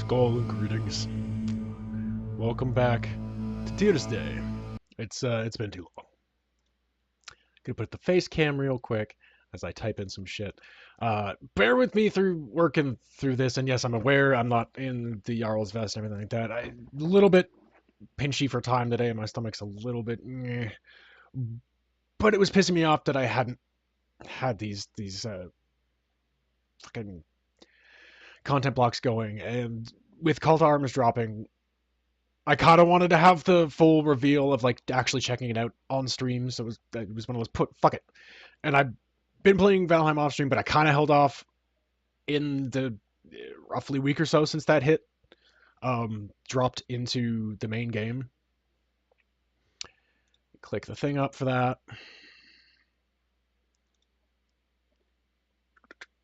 Skull greetings. Welcome back to Tuesday. It's been too long. Gonna put the face cam real quick as I type in some shit. Bear with me through working through this, and yes, I'm aware I'm not in the Jarl's vest and everything like that. A little bit pinchy for time today, and my stomach's a little bit but it was pissing me off that I hadn't had these fucking content blocks going, and with Call to Arms dropping, I kind of wanted to have the full reveal of like actually checking it out on stream. So it was one of those fuck it. And I've been playing Valheim off stream, but I kind of held off in the roughly week or so since that hit dropped into the main game. Click the thing up for that.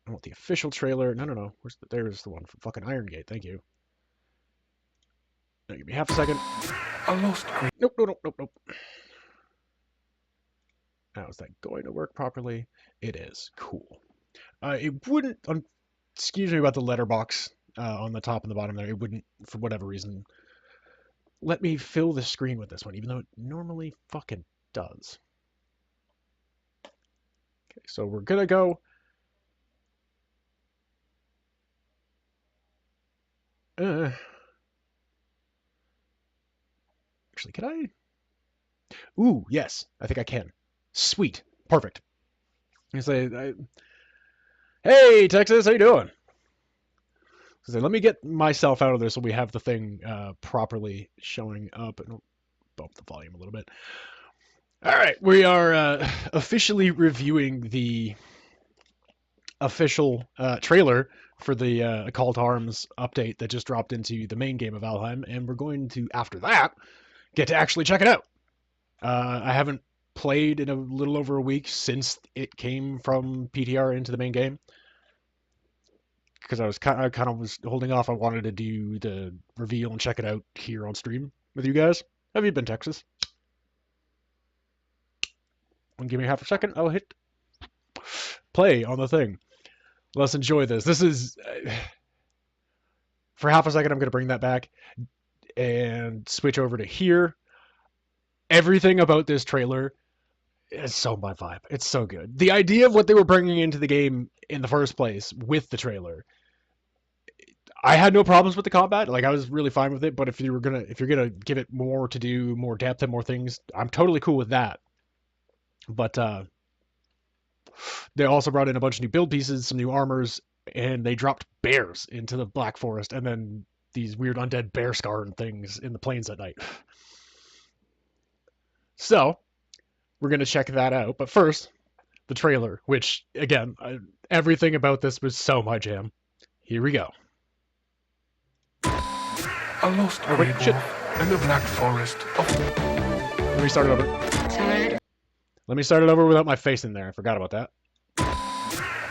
I want the official trailer. No. There's the one from fucking Iron Gate. Thank you. Now, give me half a second. I lost. Nope. Now, is that going to work properly? It is. Cool. It wouldn't, excuse me about the letterbox on the top and the bottom there. It wouldn't, for whatever reason, let me fill the screen with this one, even though it normally fucking does. Okay, so we're going to go. Actually, can I? Ooh, yes. I think I can. Sweet. Perfect. I say, hey, Texas, how you doing? I say, let me get myself out of there so we have the thing properly showing up. And bump the volume a little bit. All right, we are officially reviewing the official trailer for the Call to Arms update that just dropped into the main game of Valheim, and we're going to, after that, get to actually check it out. I haven't played in a little over a week since it came from PTR into the main game, because I kind of was holding off. I wanted to do the reveal and check it out here on stream with you guys. How have you been, Texas? And give me half a second. I'll hit play on the thing. Let's enjoy this. This is for half a second. I'm going to bring that back and switch over to here. Everything about this trailer is so my vibe. It's so good. The idea of what they were bringing into the game in the first place with the trailer, I had no problems with the combat. Like, I was really fine with it. But if you're gonna give it more to do, more depth and more things, I'm totally cool with that. But they also brought in a bunch of new build pieces, some new armors, and they dropped bears into the Black Forest, and then these weird undead bear scar and things in the plains at night. So, we're going to check that out. But first, the trailer, which, again, everything about this was so my jam. Here we go. A lost grey wolf in the Black Forest. Let me start it over. Let me start it over without my face in there. I forgot about that.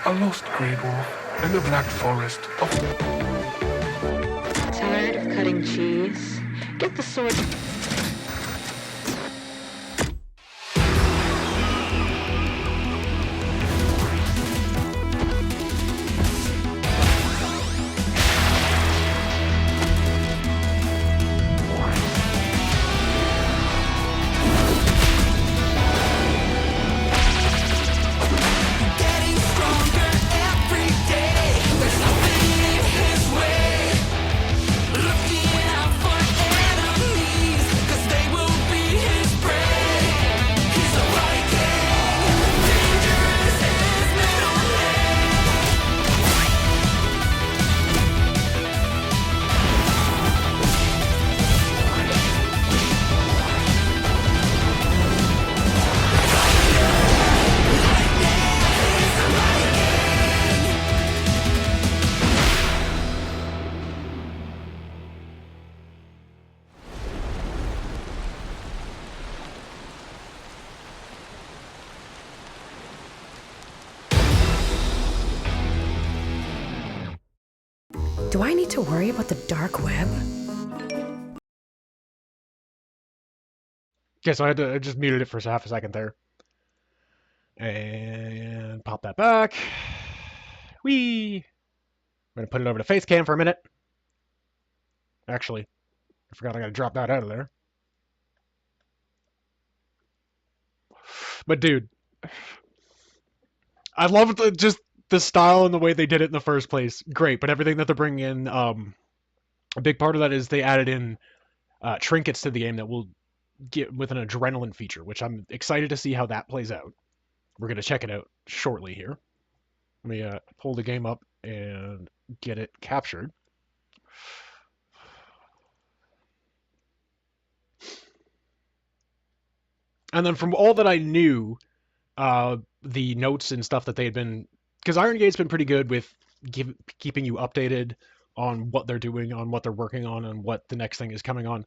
A lost grey wolf in the Black Forest. Tired of cutting cheese? Get the sword. Do I need to worry about the dark web? Okay, so I just muted it for half a second there. And pop that back. Whee! I'm going to put it over to face cam for a minute. Actually, I forgot I got to drop that out of there. But dude, I love just the style and the way they did it in the first place. Great, but everything that they're bringing in, a big part of that is they added in trinkets to the game that will get with an adrenaline feature, which I'm excited to see how that plays out. We're going to check it out shortly here. Let me pull the game up and get it captured. And then from all that I knew, the notes and stuff that they had been, because Iron Gate's been pretty good with keeping you updated on what they're doing, on what they're working on, and what the next thing is coming on.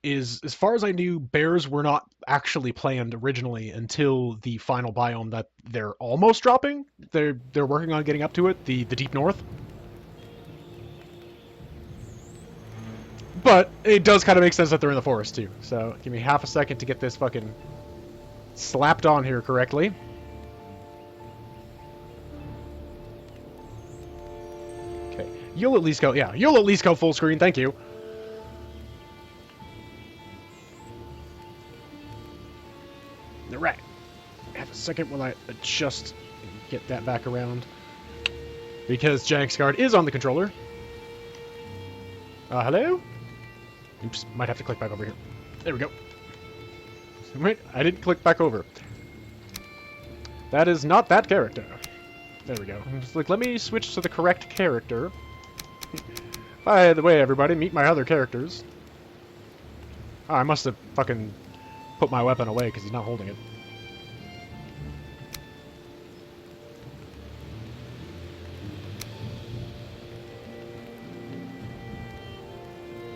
Is as far as I knew, bears were not actually planned originally until the final biome that they're almost dropping. They're working on getting up to it, the deep north. But it does kind of make sense that they're in the forest too. So give me half a second to get this fucking slapped on here correctly. Okay, you'll at least go. Yeah, you'll at least go full screen. Thank you. All right. Have a second while I adjust and get that back around. Because Janksguard is on the controller. Hello? Oops, might have to click back over here. There we go. Wait, I didn't click back over. That is not that character. There we go. It's like, let me switch to the correct character. By the way, everybody, meet my other characters. Oh, I must have fucking put my weapon away because he's not holding it.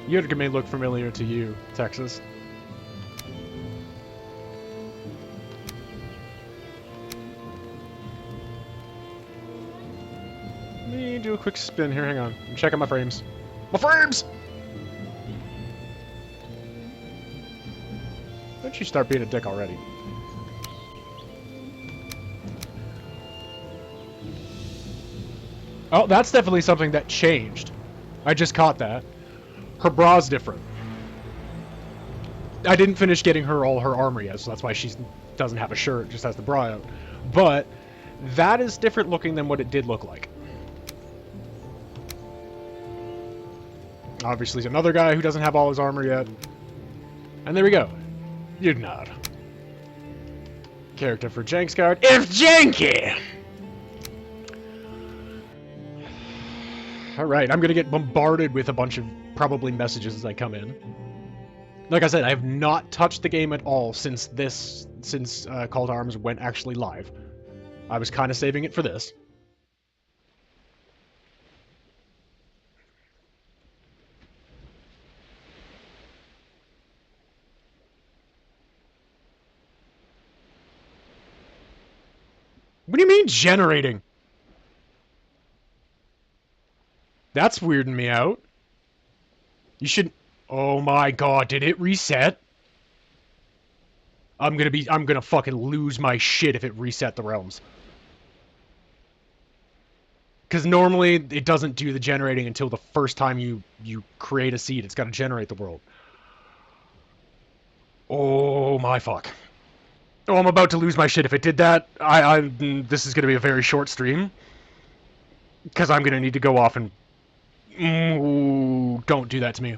Utica may look familiar to you, Texas. Let me do a quick spin here. Hang on. I'm checking my frames. My frames! Don't you start being a dick already. Oh, that's definitely something that changed. I just caught that. Her bra's different. I didn't finish getting her all her armor yet, so that's why she doesn't have a shirt, just has the bra out. But that is different looking than what it did look like. Obviously, another guy who doesn't have all his armor yet. And there we go. You'd nod. Character for Janksguard. If Janky! Alright, I'm gonna get bombarded with a bunch of probably messages as I come in. Like I said, I have not touched the game at all since Call to Arms went actually live. I was kind of saving it for this. What do you mean, generating? That's weirding me out. You should... Oh my god, did it reset? I'm gonna fucking lose my shit if it reset the realms. Because normally it doesn't do the generating until the first time you create a seed. It's got to generate the world. Oh my fuck. Oh, I'm about to lose my shit. If it did that, this is gonna be a very short stream. Because I'm gonna need to go off and... Ooh, don't do that to me.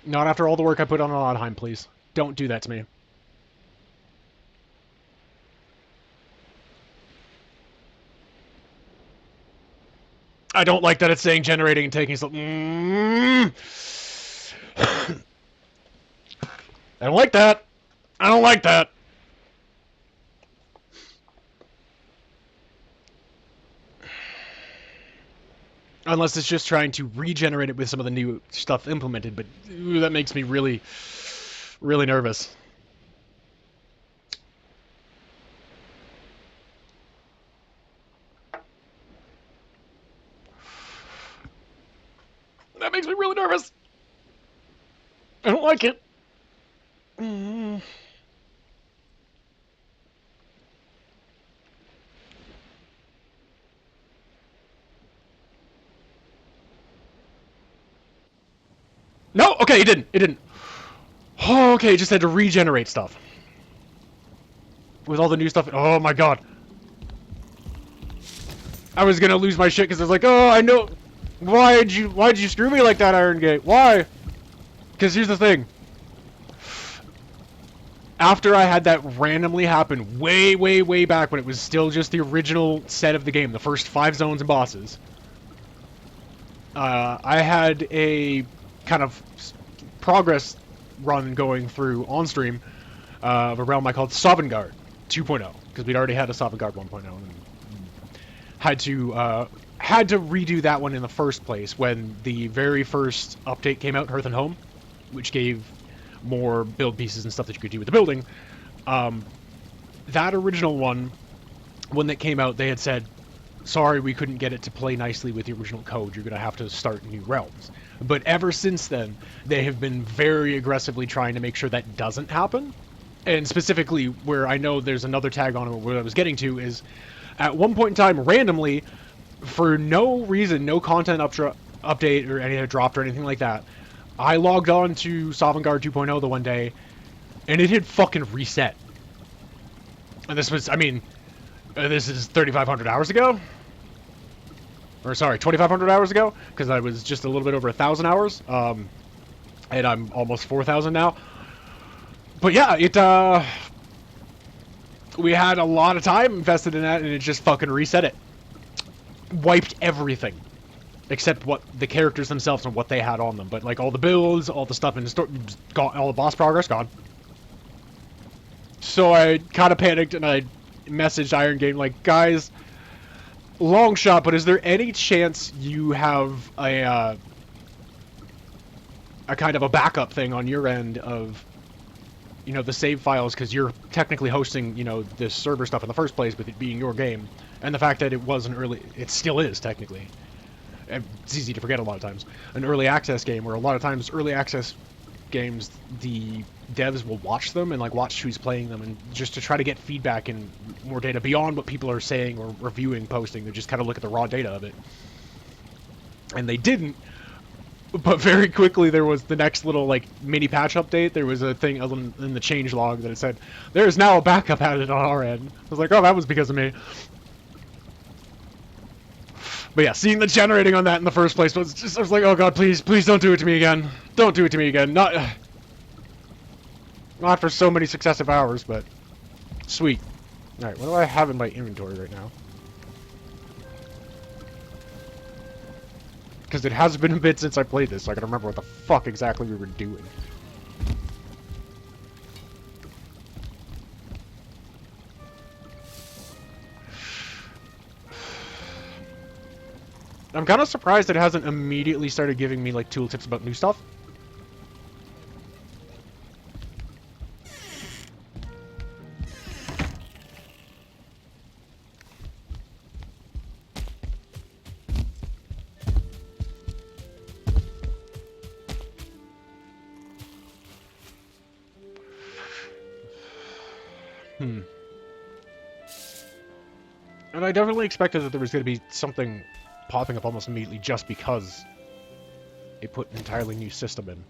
Not after all the work I put on Alheim, please. Don't do that to me. I don't like that it's saying generating and taking so... I don't like that. I don't like that. Unless it's just trying to regenerate it with some of the new stuff implemented, but ooh, that makes me really, really nervous. I don't like it. Mm. No, okay, it didn't. It didn't. Oh, okay, it just had to regenerate stuff. With all the new stuff. Oh my god. I was gonna lose my shit because I was like, oh, I know. Why'd you screw me like that, Iron Gate? Why? Because here's the thing. After I had that randomly happen way, way, way back when it was still just the original set of the game, the first 5 zones and bosses, I had a kind of progress run going through on stream of a realm I called Sovngarde 2.0, because we'd already had a Sovngarde 1.0 and had to redo that one in the first place when the very first update came out, Hearth and Home, which gave more build pieces and stuff that you could do with the building. That original one, when that came out, they had said, sorry, we couldn't get it to play nicely with the original code. You're going to have to start new realms. But ever since then, they have been very aggressively trying to make sure that doesn't happen. And specifically, where I know there's another tag on it, where I was getting to is, at one point in time, randomly, for no reason, no content update or anything dropped or anything like that, I logged on to Sovngarde 2.0 the one day, and it had fucking reset. And this was, I mean, this is 3,500 hours ago? Or sorry, 2,500 hours ago? Because I was just a little bit over 1,000 hours. And I'm almost 4,000 now. But yeah, we had a lot of time invested in that, and it just fucking reset it. Wiped everything. Except what the characters themselves and what they had on them. But like all the builds, all the stuff in the store, all the boss progress, gone. So I kind of panicked and I messaged Iron Game like, guys, long shot, but is there any chance you have a kind of a backup thing on your end of, you know, the save files, because you're technically hosting, you know, this server stuff in the first place with it being your game, and the fact that it was an early, it still is technically, it's easy to forget a lot of times, an early access game, where a lot of times early access games, the devs will watch them and like watch who's playing them, and just to try to get feedback and more data beyond what people are saying or reviewing, posting. They just kind of look at the raw data of it, and they didn't. But very quickly there was the next little like mini patch update. There was a thing in the change log that it said there is now a backup added on our end. I was like, oh, that was because of me. But yeah, seeing the generating on that in the first place was just, I was like, oh god, please don't do it to me again. Don't do it to me again. Not for so many successive hours, but sweet. Alright, what do I have in my inventory right now? Because it has been a bit since I played this, so I gotta remember what the fuck exactly we were doing. I'm kind of surprised it hasn't immediately started giving me like tooltips about new stuff. And I definitely expected that there was going to be something popping up almost immediately just because it put an entirely new system in.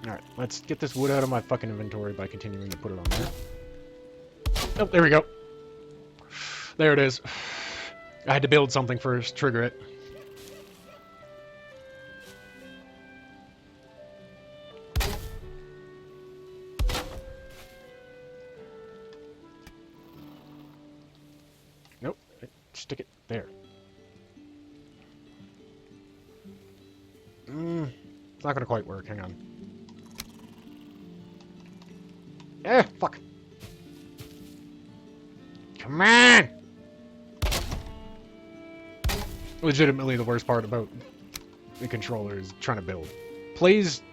Alright, let's get this wood out of my fucking inventory by continuing to put it on there. Oh, there we go. There it is. I had to build something first, trigger it. Nope, stick it there. It's not gonna quite work, hang on. Eh, fuck. Come on! Legitimately the worst part about the controller is trying to build. Plays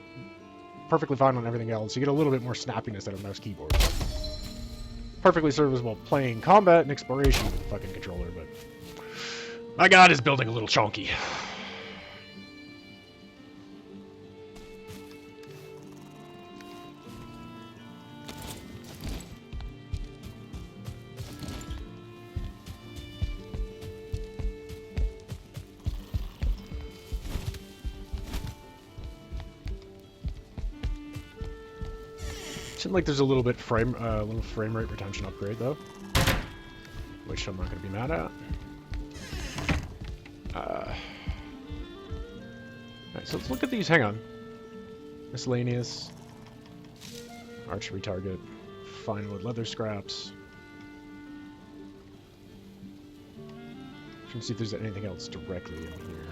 perfectly fine on everything else. You get a little bit more snappiness out of a mouse keyboard. Perfectly serviceable playing combat and exploration with the fucking controller, but My god is building a little chonky. Seems like there's a little frame rate retention upgrade though, which I'm not going to be mad at. Alright, so let's look at these. Hang on. Miscellaneous, archery target, fine wood leather scraps. Trying to see if there's anything else directly in here.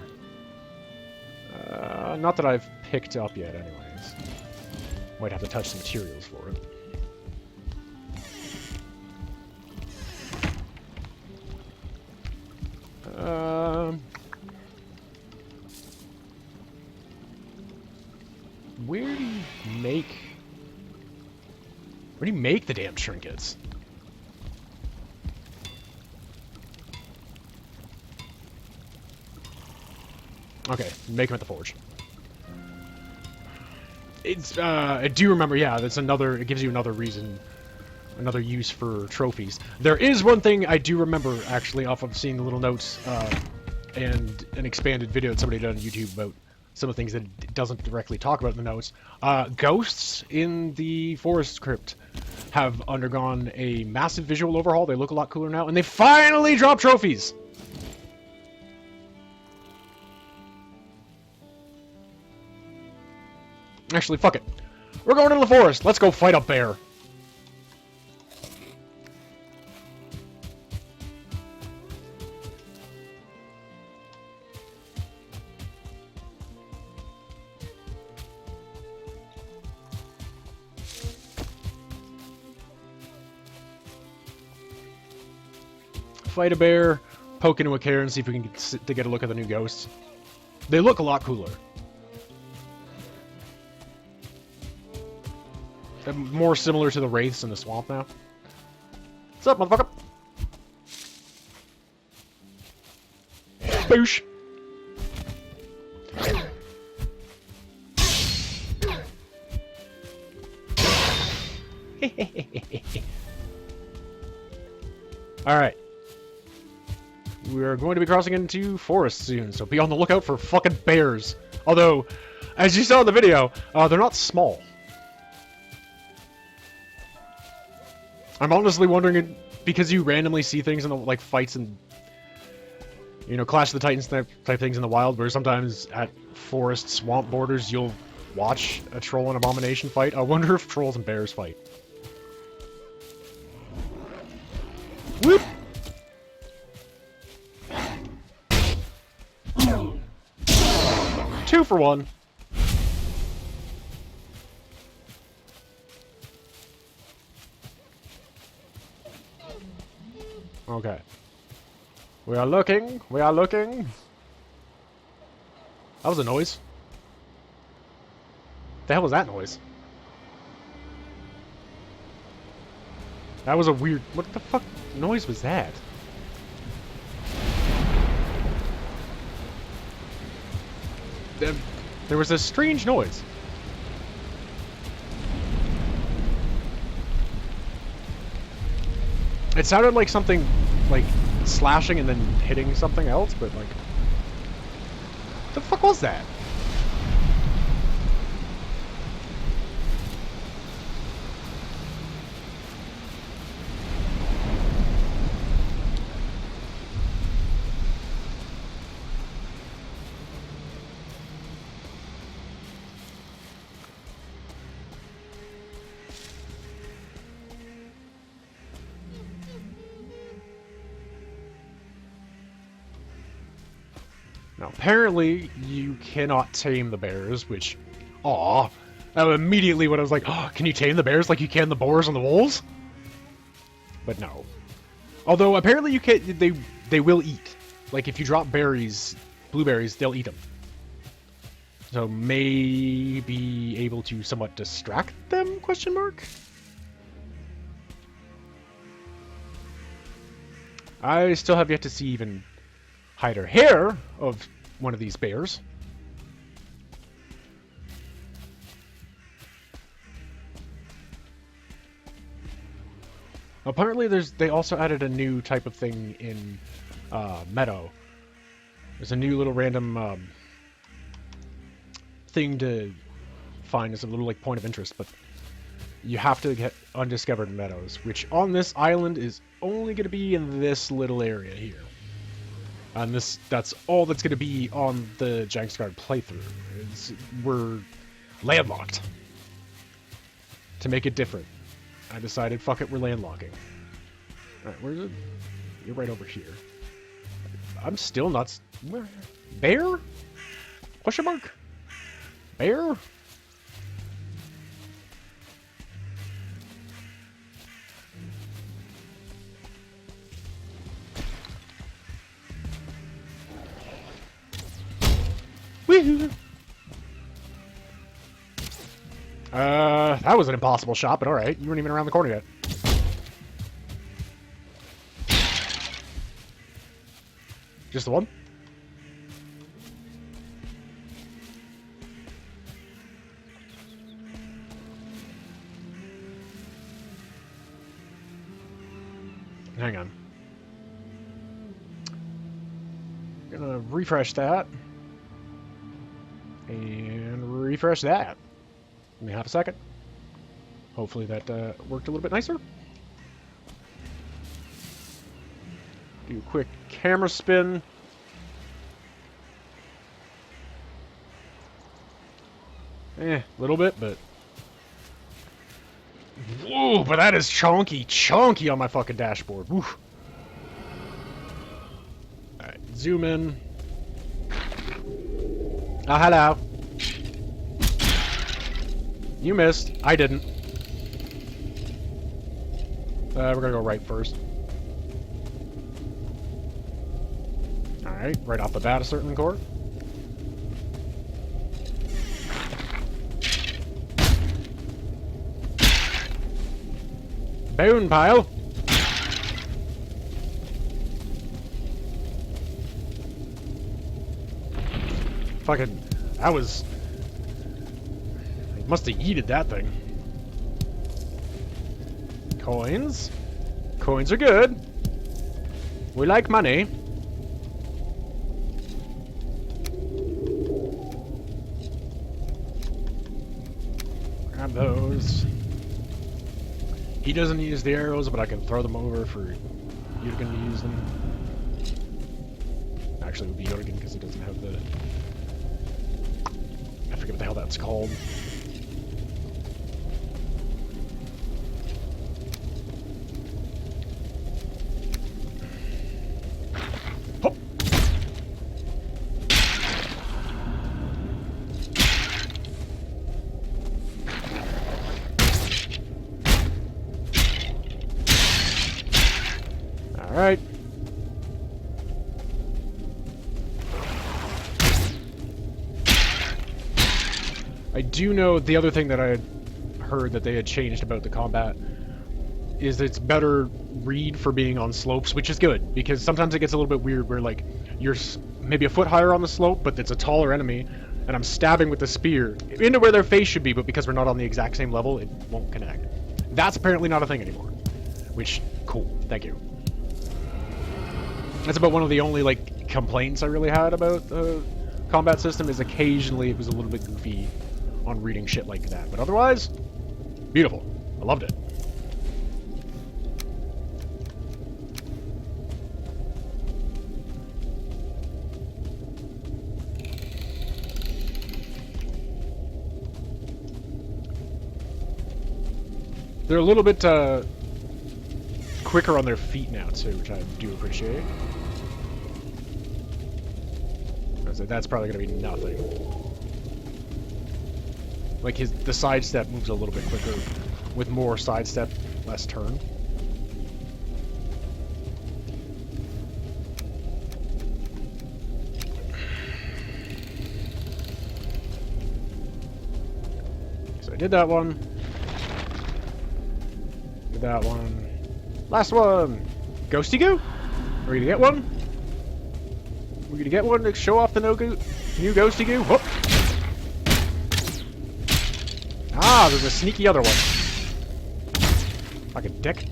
Not that I've picked up yet, anyways. Might have to touch the materials for it. Where do you make the damn trinkets? Okay, make them at the forge. It's, I do remember, yeah, that's another, it gives you another reason, another use for trophies. There is one thing I do remember, actually, off of seeing the little notes, and an expanded video that somebody did on YouTube about some of the things that it doesn't directly talk about in the notes. Ghosts in the forest crypt have undergone a massive visual overhaul. They look a lot cooler now, and they finally dropped trophies! Actually, fuck it. We're going into the forest. Let's go fight a bear. Fight a bear, poke into a cave and see if we can get a look at the new ghosts. They look a lot cooler. They're more similar to the wraiths in the swamp now. What's up, motherfucker? Boosh! Alright. We're going to be crossing into forest soon, so be on the lookout for fucking bears. Although, as you saw in the video, they're not small. I'm honestly wondering, because you randomly see things in the, like, fights and, you know, Clash of the Titans type things in the wild, where sometimes at forest swamp borders you'll watch a troll and abomination fight. I wonder if trolls and bears fight. Whoop! Two for one. Okay. We are looking. We are looking. That was a noise. The hell was that noise? That was a weird... What the fuck noise was that? There was a strange noise. It sounded like something, like, slashing and then hitting something else, but, like... What the fuck was that? Now, apparently, you cannot tame the bears, which... Aw. Immediately when I was like, oh, can you tame the bears like you can the boars and the wolves? But no. Although, apparently you can... They will eat. Like, if you drop berries, blueberries, they'll eat them. So, may be able to somewhat distract them, question mark? I still have yet to see even hide her hair of one of these bears. Apparently, they also added a new type of thing in Meadow. There's a new little random thing to find as a little like point of interest, but you have to get undiscovered meadows, which on this island is only going to be in this little area here. And that's all that's going to be on the Janksguard playthrough. We're landlocked. To make it different, I decided, fuck it, we're landlocking. Alright, where's it? You're right over here. I'm still not... Where? Bear? Question mark? Bear? Woohoo! That was an impossible shot, but alright. You weren't even around the corner yet. Just the one? Hang on. Gonna refresh that. And refresh that. Give me half a second. Hopefully that worked a little bit nicer. Do a quick camera spin. A little bit, but... Whoa, but that is chunky on my fucking dashboard. Woof. Alright, zoom in. Oh, hello. You missed. I didn't. We're gonna go right first. Alright, right off the bat, a certain court. Bone pile. Fucking, that was... I must have yeeted that thing. Coins. Coins are good. We like money. Grab those. He doesn't use the arrows, but I can throw them over for Jurgen to use them. Actually, it would be Jurgen because he doesn't have the... I forget what the hell that's called. Hop. All right. I do know the other thing that I had heard that they had changed about the combat is it's better read for being on slopes, which is good, because sometimes it gets a little bit weird where, like, you're maybe a foot higher on the slope, but it's a taller enemy, and I'm stabbing with the spear into where their face should be, but because we're not on the exact same level, it won't connect. That's apparently not a thing anymore, which, cool, thank you. That's about one of the only, like, complaints I really had about the combat system, is occasionally it was a little bit goofy on reading shit like that. But otherwise, beautiful. I loved it. They're a little bit quicker on their feet now, too, which I do appreciate. That's probably going to be nothing. Like, the sidestep moves a little bit quicker, with more sidestep, less turn. So I did that one. Did that one. Last one! Ghosty Goo? Are we gonna get one? We're gonna get one to show off the new ghosty goo. Whoop. Ah, there's a sneaky other one. Fucking dick.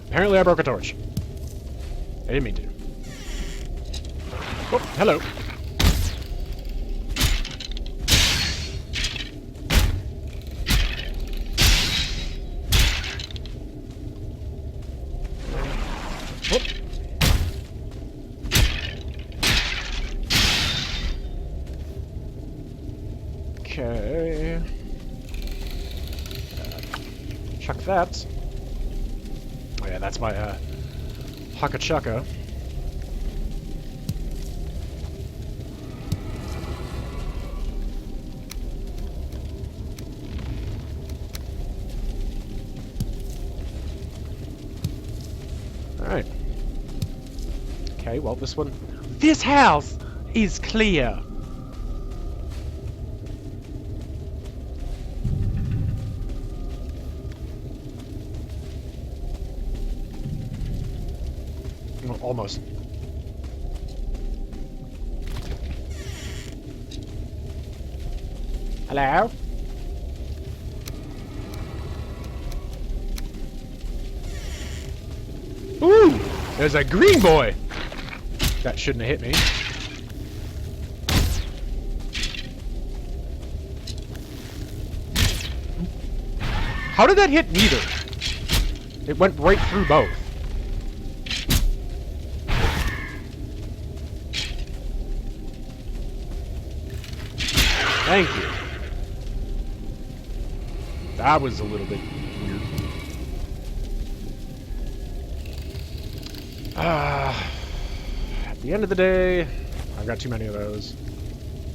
Apparently I broke a torch. I didn't mean to. Oh, hello. Oh. Okay. Chuck that. Oh yeah, that's my Haka Chaka. Alright. Okay, well this one... This house is clear! Well, almost. Hello? Ooh! There's a green boy! That shouldn't have hit me. How did that hit neither? It went right through both. Thank you. That was a little bit weird. At the end of the day, I've got too many of those.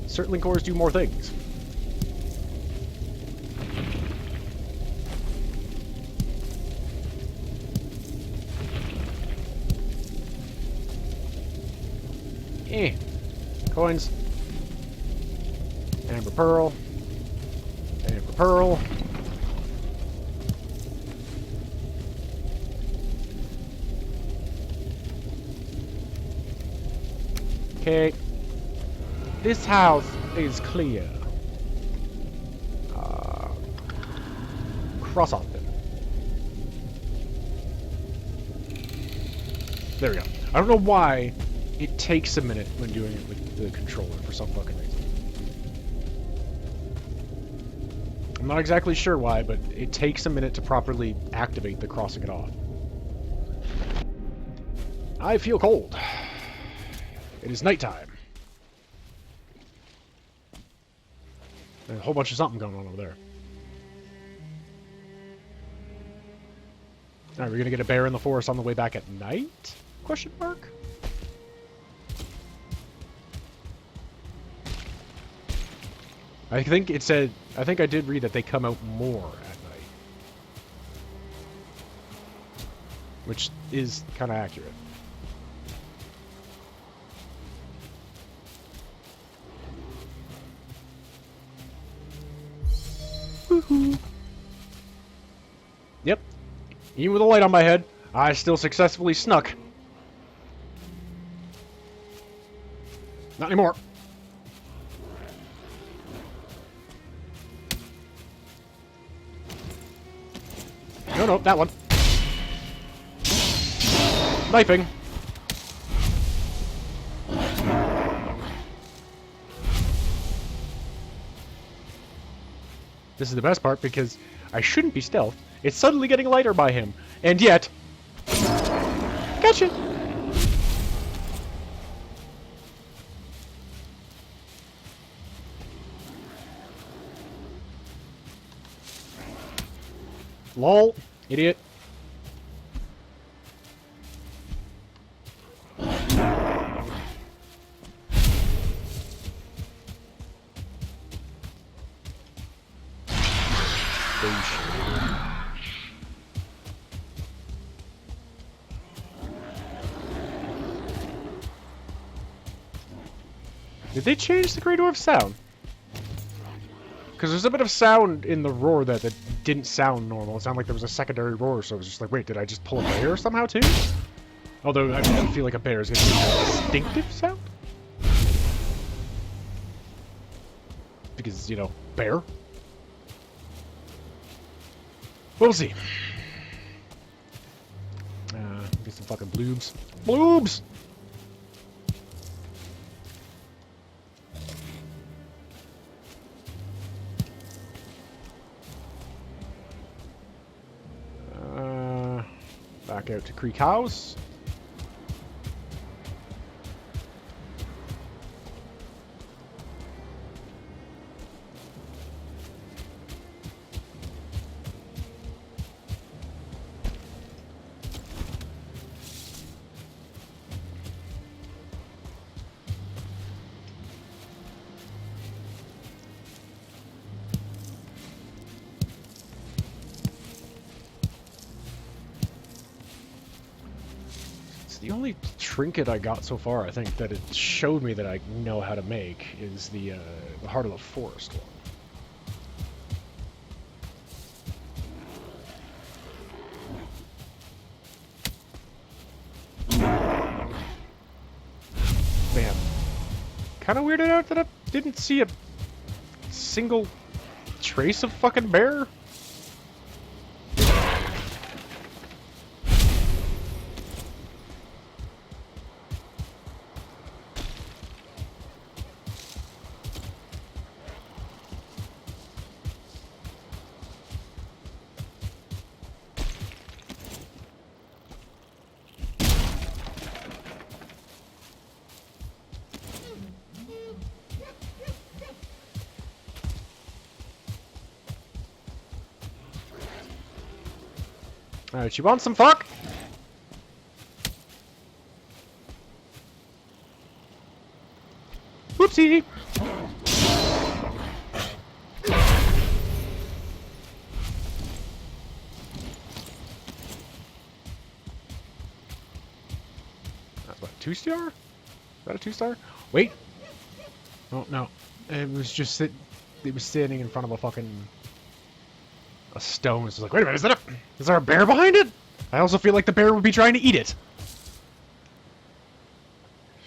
Certainly cores do more things. Coins. Amber pearl. Amber pearl. Okay. This house is clear. Cross off then. There we go. I don't know why it takes a minute when doing it with the controller for some fucking reason. I'm not exactly sure why, but it takes a minute to properly activate the crossing it off. I feel cold. It is nighttime. There's a whole bunch of something going on over there. Alright, we're gonna get a bear in the forest on the way back at night? Question mark? I think it said, I think I did read that they come out more at night. Which is kind of accurate. Woohoo! Yep. Even with a light on my head, I still successfully snuck. Not anymore. No, no, that one. Knifing. This is the best part because I shouldn't be stealth. It's suddenly getting lighter by him. And yet... Gotcha! LOL. Idiot. Did they change the Grey Dwarf sound? Because there's a bit of sound in the roar that didn't sound normal. It sounded like there was a secondary roar, so I was just like, wait, did I just pull a bear somehow too? Although I feel like a bear is going to be a distinctive sound. Because, you know, bear. We'll see. Get some fucking bloobs. Bloobs! Back out to Creek House. The only trinket I got so far, I think, that it showed me that I know how to make is the Heart of the Forest one. Man. Kind of weirded out that I didn't see a single trace of fucking bear. Alright, you want some fuck? Whoopsie! That's what, 2-star? Is that a 2-star? Wait! Oh, no. It was just it was standing in front of a fucking a stone. It's like, wait a minute, is there a bear behind it? I also feel like the bear would be trying to eat it.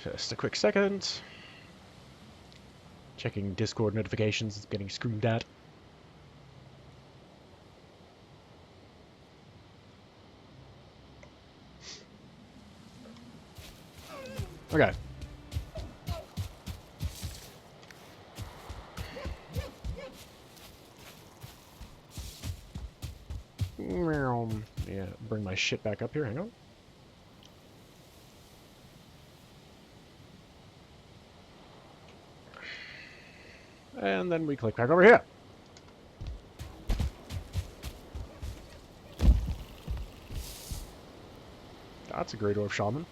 Just a quick second. Checking Discord notifications. It's getting screamed at. Okay. Yeah, bring my shit back up here. Hang on. And then we click back over here. That's a Grey Dwarf Shaman.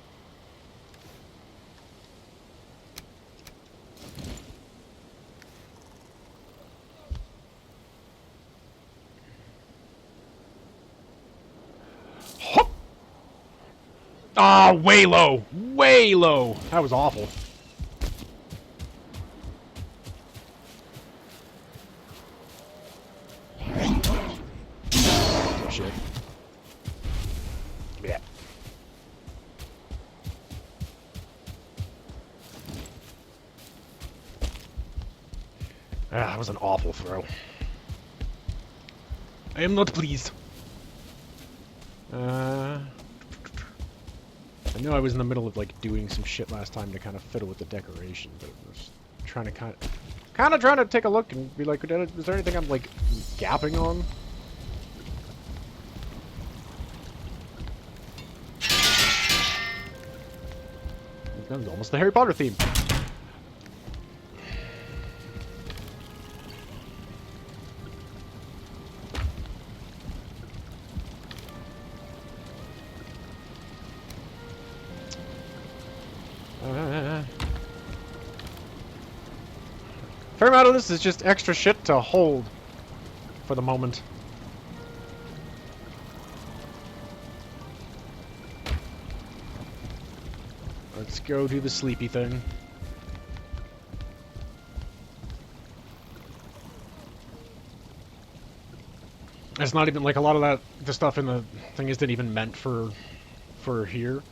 Ah, way low! Way low! That was awful. Shit. Yeah. Ah, that was an awful throw. I am not pleased. I know I was in the middle of like doing some shit last time to kind of fiddle with the decoration, but I was trying to kind of trying to take a look and be like, is there anything I'm like gapping on? That was almost the Harry Potter theme. Fair amount of this is just extra shit to hold for the moment. Let's go do the sleepy thing. It's not even like a lot of the stuff in the thing isn't even meant for here.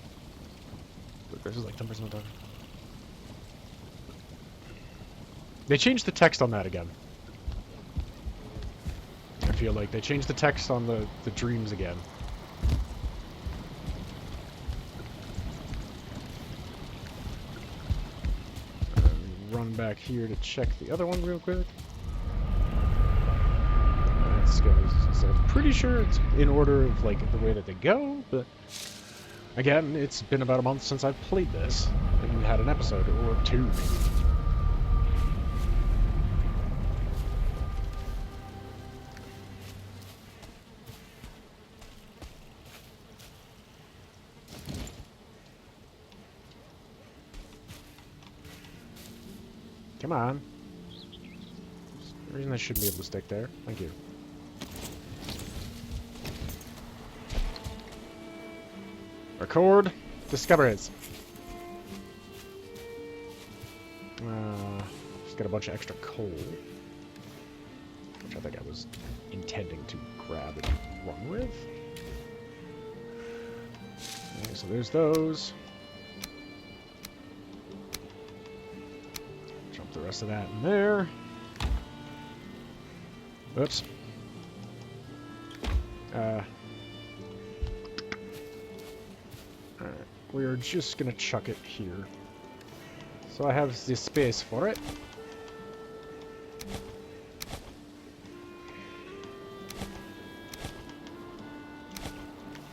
Look, this is like 10% of the time. They changed the text on that again. I feel like they changed the text on the dreams again. Run back here to check the other one real quick. Let's go. So I'm pretty sure it's in order of like the way that they go, but again, it's been about a month since I've played this and had an episode or two maybe. Come on. There's no reason I shouldn't be able to stick there. Thank you. Record discoveries. Just got a bunch of extra coal, which I think I was intending to grab and run with. Okay, so there's those. Jump the rest of that in there. Oops. Alright, we're just gonna chuck it here. So I have the space for it.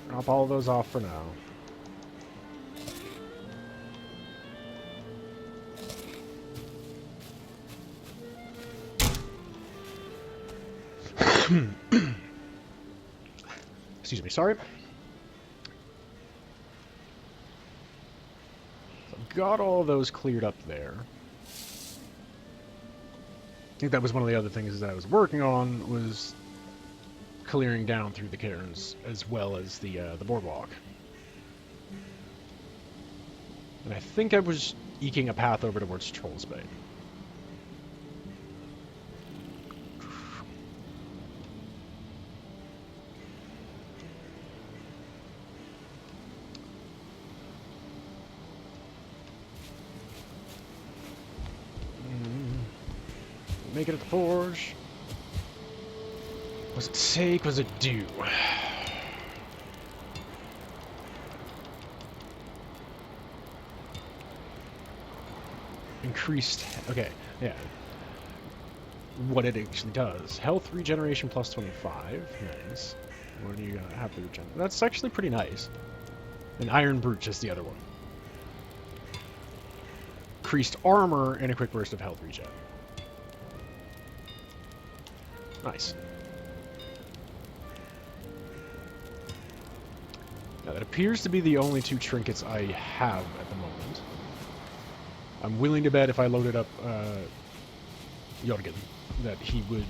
Drop all those off for now. Excuse me, sorry. So I've got all those cleared up there. I think that was one of the other things that I was working on, was clearing down through the cairns as well as the boardwalk. And I think I was eking a path over towards Troll's Bay. Make it at the forge. Was it take? Was it do? Increased. Okay, yeah. What it actually does. Health regeneration plus 25. Nice. What do you have to regenerate? That's actually pretty nice. And Iron Brooch is the other one. Increased armor and a quick burst of health regen. Nice. Now that appears to be the only two trinkets I have at the moment. I'm willing to bet if I loaded up Jorgen that he would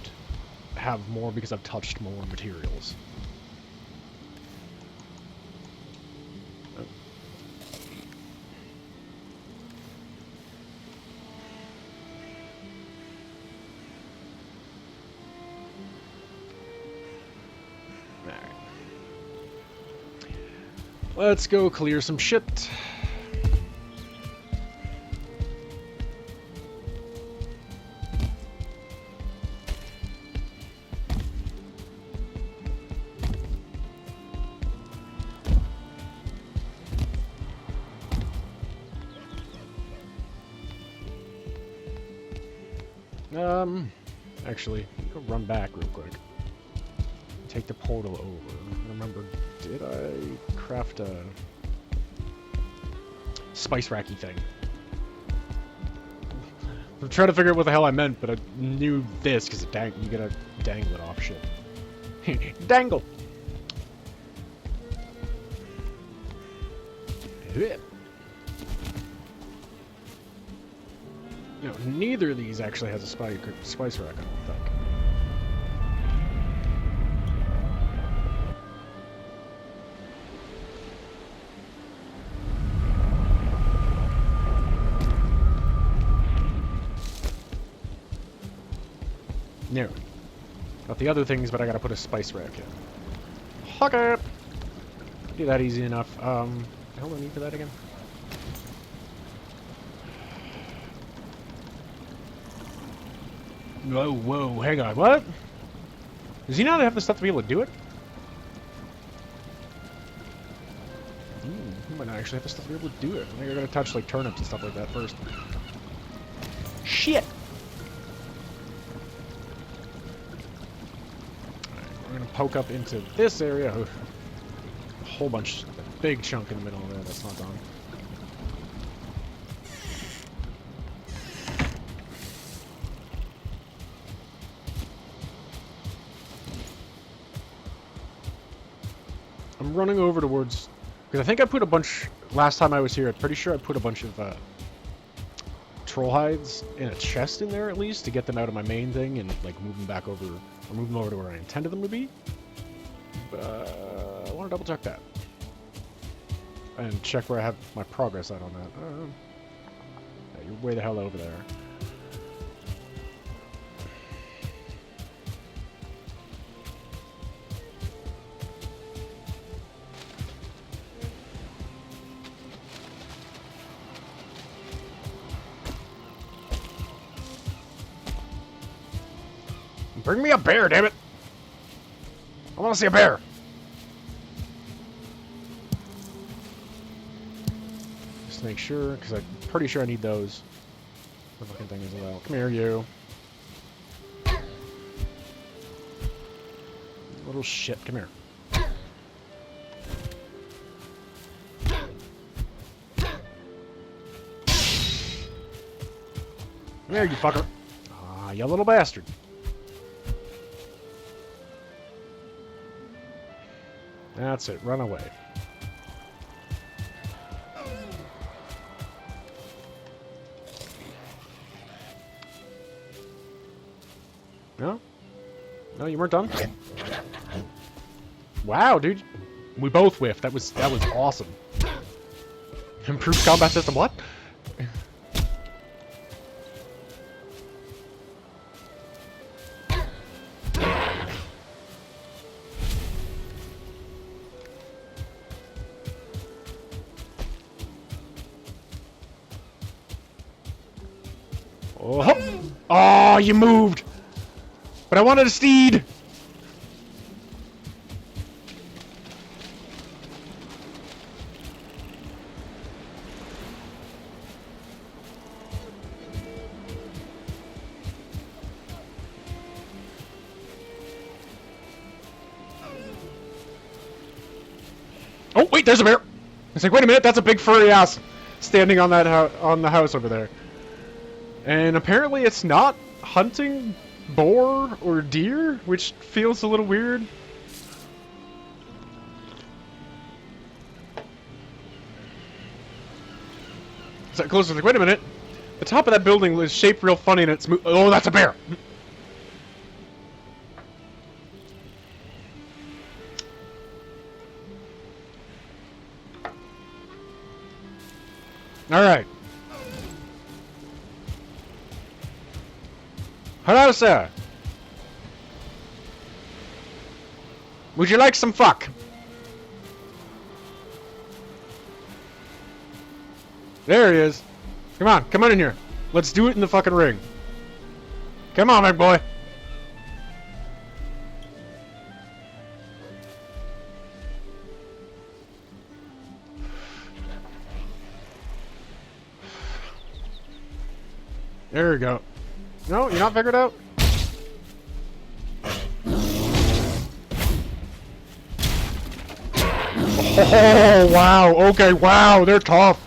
have more because I've touched more materials. Oh. Alright. Let's go clear some shit. Actually, go run back real quick. Take the portal over. Remember, did I craft a spice racky thing? I'm trying to figure out what the hell I meant, but I knew this because you gotta dangle it off shit. Dangle! No, neither of these actually has a spice rack, I don't think. No. Not the other things, but I gotta put a spice rack in. Okay. Do that easy enough. The hell do I need for that again? Whoa, whoa, hang on, what? Does he not have the stuff to be able to do it? He might not actually have the stuff to be able to do it. I think I gotta touch, like, turnips and stuff like that first. Shit! Alright, we're gonna poke up into this area. A whole bunch, a big chunk in the middle of there that's not done. I'm running over towards... Because I think I put a bunch... Last time I was here, I'm pretty sure I put a bunch of troll hides in a chest in there, at least, to get them out of my main thing and, like, move them back over... Or move them over to where I intended them to be. But I want to double check that. And check where I have my progress at on that. Yeah, you're way the hell over there. Bring me a bear, damn it! I want to see a bear! Just make sure, because I'm pretty sure I need those. The fucking thing as well. Come here, you. Little shit, come here. Come here, you fucker. Ah, you little bastard. That's it, run away. No? No, you weren't done? Wow, dude. We both whiffed. That was awesome. Improved combat system, what? Oh, oh, you moved! But I wanted a steed! Oh, wait, there's a bear! It's like, wait a minute, that's a big furry ass standing on that on the house over there. And apparently it's not hunting boar or deer, which feels a little weird. So closer, like, wait a minute. The top of that building was shaped real funny and it's oh, that's a bear! Alright. Hello, sir. Would you like some fuck? There he is. Come on in here. Let's do it in the fucking ring. Come on, big boy. There we go. No, you're not figured out? Oh, wow. Okay, wow. They're tough.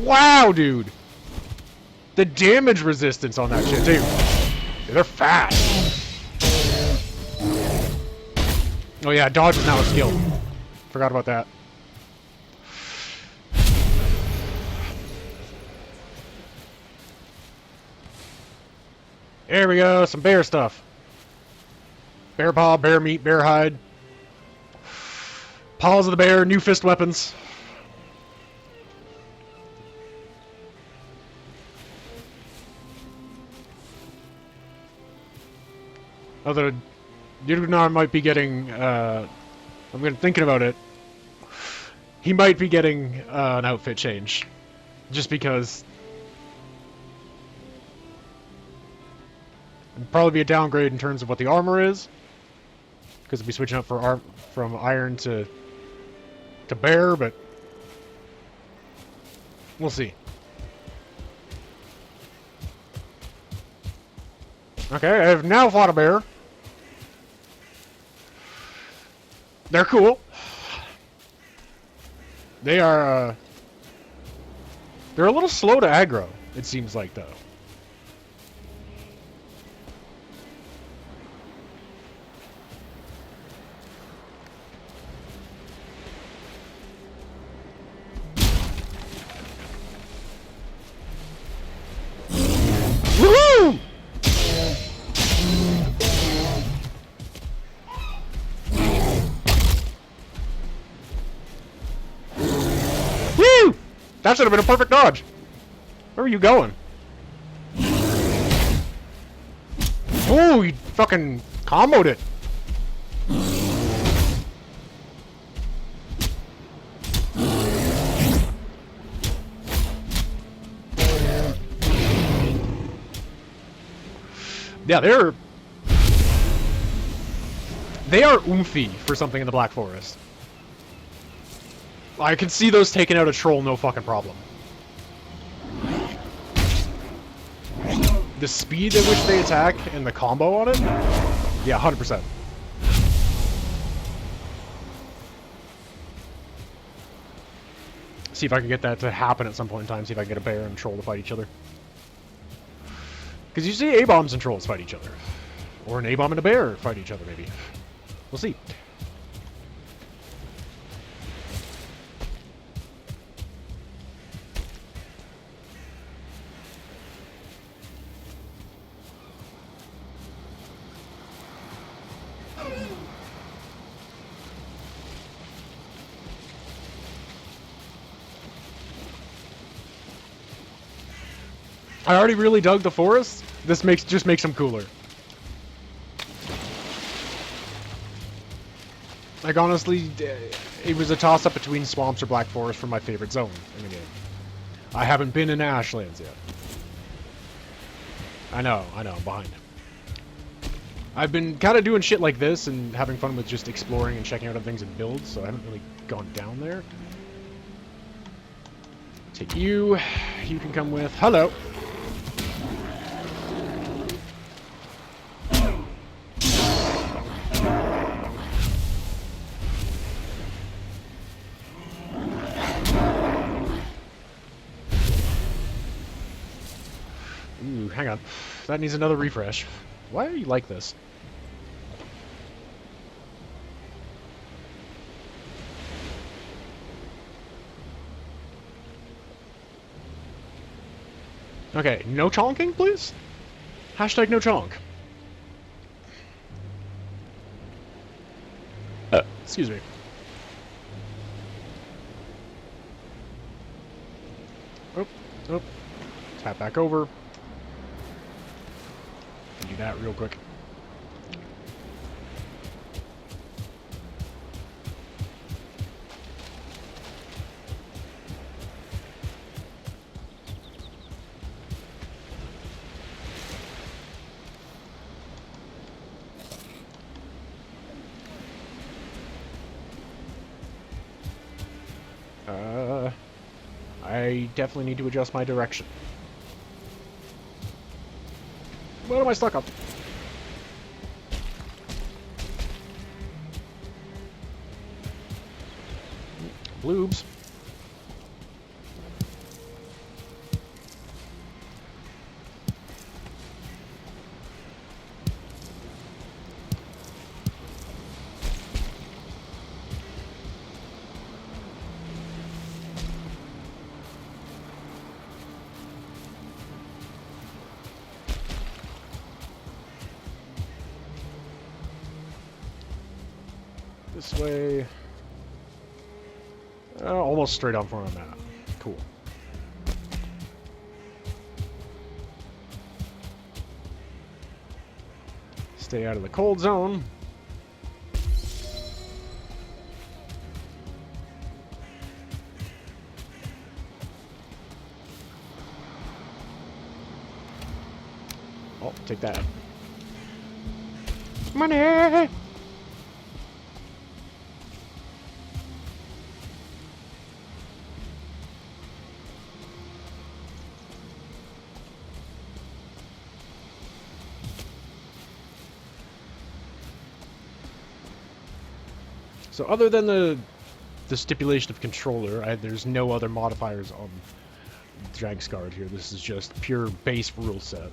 Wow, dude. The damage resistance on that shit, too. They're fast. Oh, yeah. Dodge is now a skill. Forgot about that. There we go, some bear stuff. Bear paw, bear meat, bear hide. Paws of the bear, new fist weapons. Although, Yurugnar might be getting, thinking about it, he might be getting an outfit change. Just because... It'd probably be a downgrade in terms of what the armor is. Because it'd be switching up from iron to bear, but... We'll see. Okay, I have now fought a bear. They're cool. They are, they're a little slow to aggro, it seems like, though. Woohoo! Woo! That should have been a perfect dodge. Where are you going? Oh, you fucking comboed it. Yeah, they are oomphy for something in the Black Forest. I can see those taking out a troll, no fucking problem. The speed at which they attack and the combo on it? Yeah, 100%. See if I can get that to happen at some point in time. See if I can get a bear and a troll to fight each other. Because you see A-bombs and trolls fight each other. Or an A-bomb and a bear fight each other, maybe. We'll see. I already really dug the forest. This just makes them cooler. Like, honestly, it was a toss-up between swamps or Black Forest for my favorite zone in the game. I haven't been in Ashlands yet. I know, I'm behind. I've been kind of doing shit like this and having fun with just exploring and checking out other things and builds, so I haven't really gone down there. Take you. You can come with. Hello. Ooh, hang on. That needs another refresh. Why are you like this? Okay, no chonking, please? Hashtag no chonk. Excuse me. Oh. Tap back over. Do that real quick. I definitely need to adjust my direction. What am I stuck on? Bloobs. This way. Almost straight on front of that. Cool. Stay out of the cold zone. Oh, take that. Money! So other than the stipulation of controller, there's no other modifiers on Drank's Guard here. This is just pure base rule set.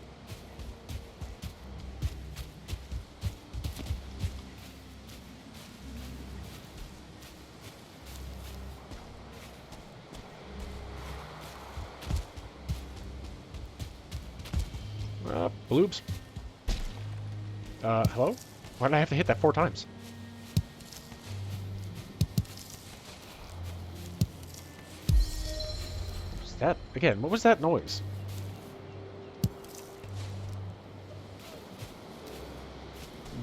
Bloops. Hello? Why did I have to hit that 4 times? What's that? Again, what was that noise?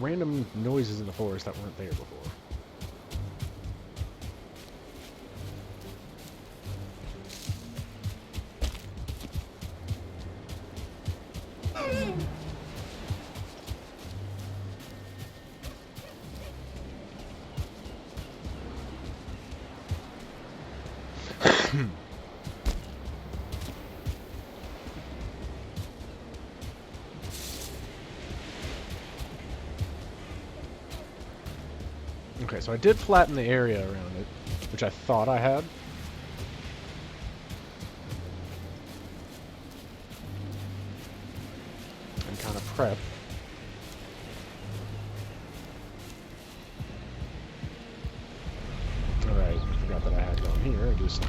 Random noises in the forest that weren't there before. Okay, so I did flatten the area around it, which I thought I had. And kind of prep. Alright, I forgot that I had down here. I just...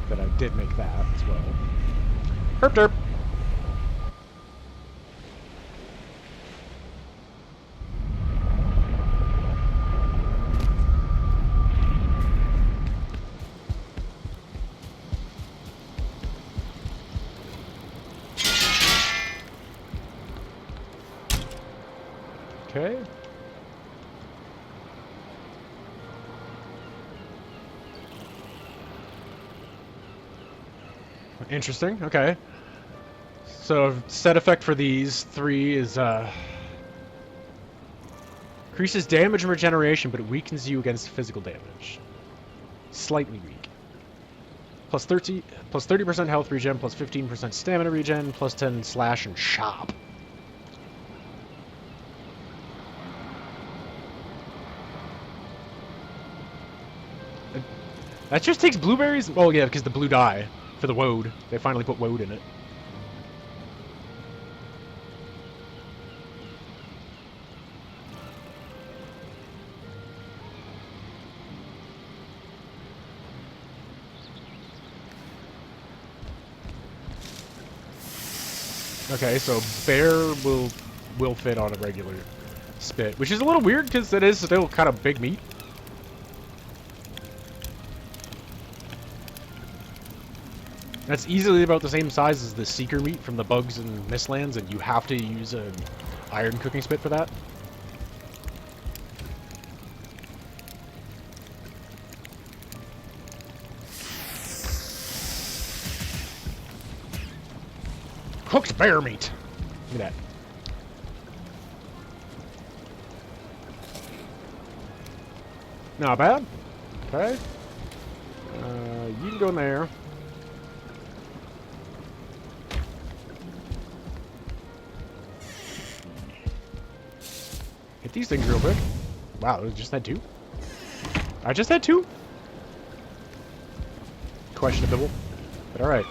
But I did make that as well. Herp derp! Okay. Interesting. Okay. So set effect for these 3 is increases damage and regeneration, but it weakens you against physical damage. Slightly weak. Plus 30% health regen, plus 15% stamina regen, plus 10 slash and chop. That just takes blueberries? Oh yeah, because the blue dye for the woad. They finally put woad in it. Okay, so bear will fit on a regular spit, which is a little weird because it is still kind of big meat. That's easily about the same size as the seeker meat from the bugs and Mistlands, and you have to use an iron cooking spit for that. Cooked bear meat. Look at that. Not bad. Okay. You can go in there. Hit these things real quick. Wow, it was just that 2? I just had 2? Questionable. But alright.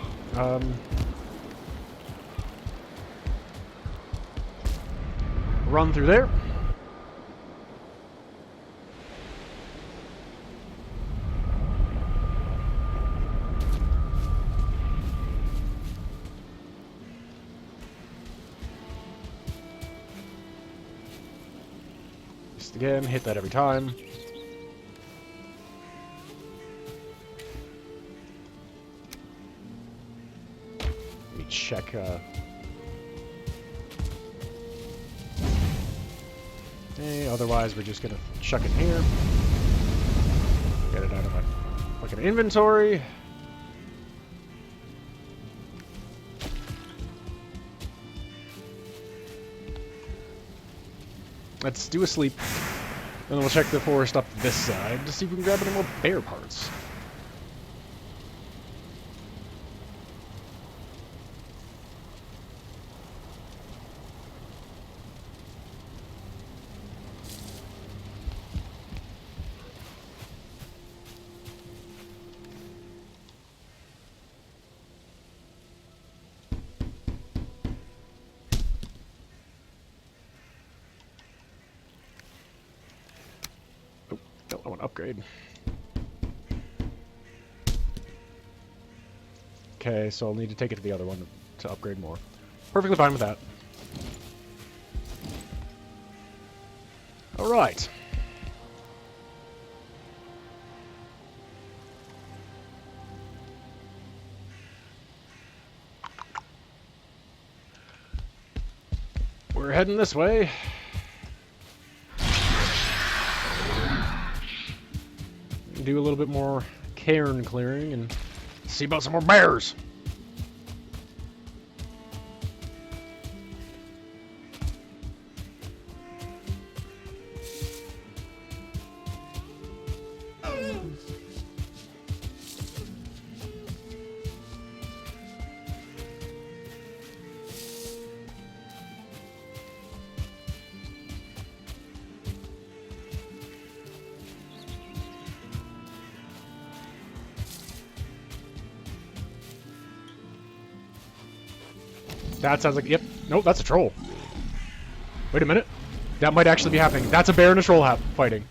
Run through there. Just again, hit that every time. Let me check Okay, otherwise we're just gonna chuck it here. Get it out of my fucking inventory. Let's do a sleep. And then we'll check the forest up this side to see if we can grab any more bear parts. I want to upgrade. Okay, so I'll need to take it to the other one to upgrade more. Perfectly fine with that. Alright. We're heading this way. Do a little bit more cairn clearing and see about some more bears. That sounds like, yep. Nope, that's a troll. Wait a minute. That might actually be happening. That's a bear and a troll fighting.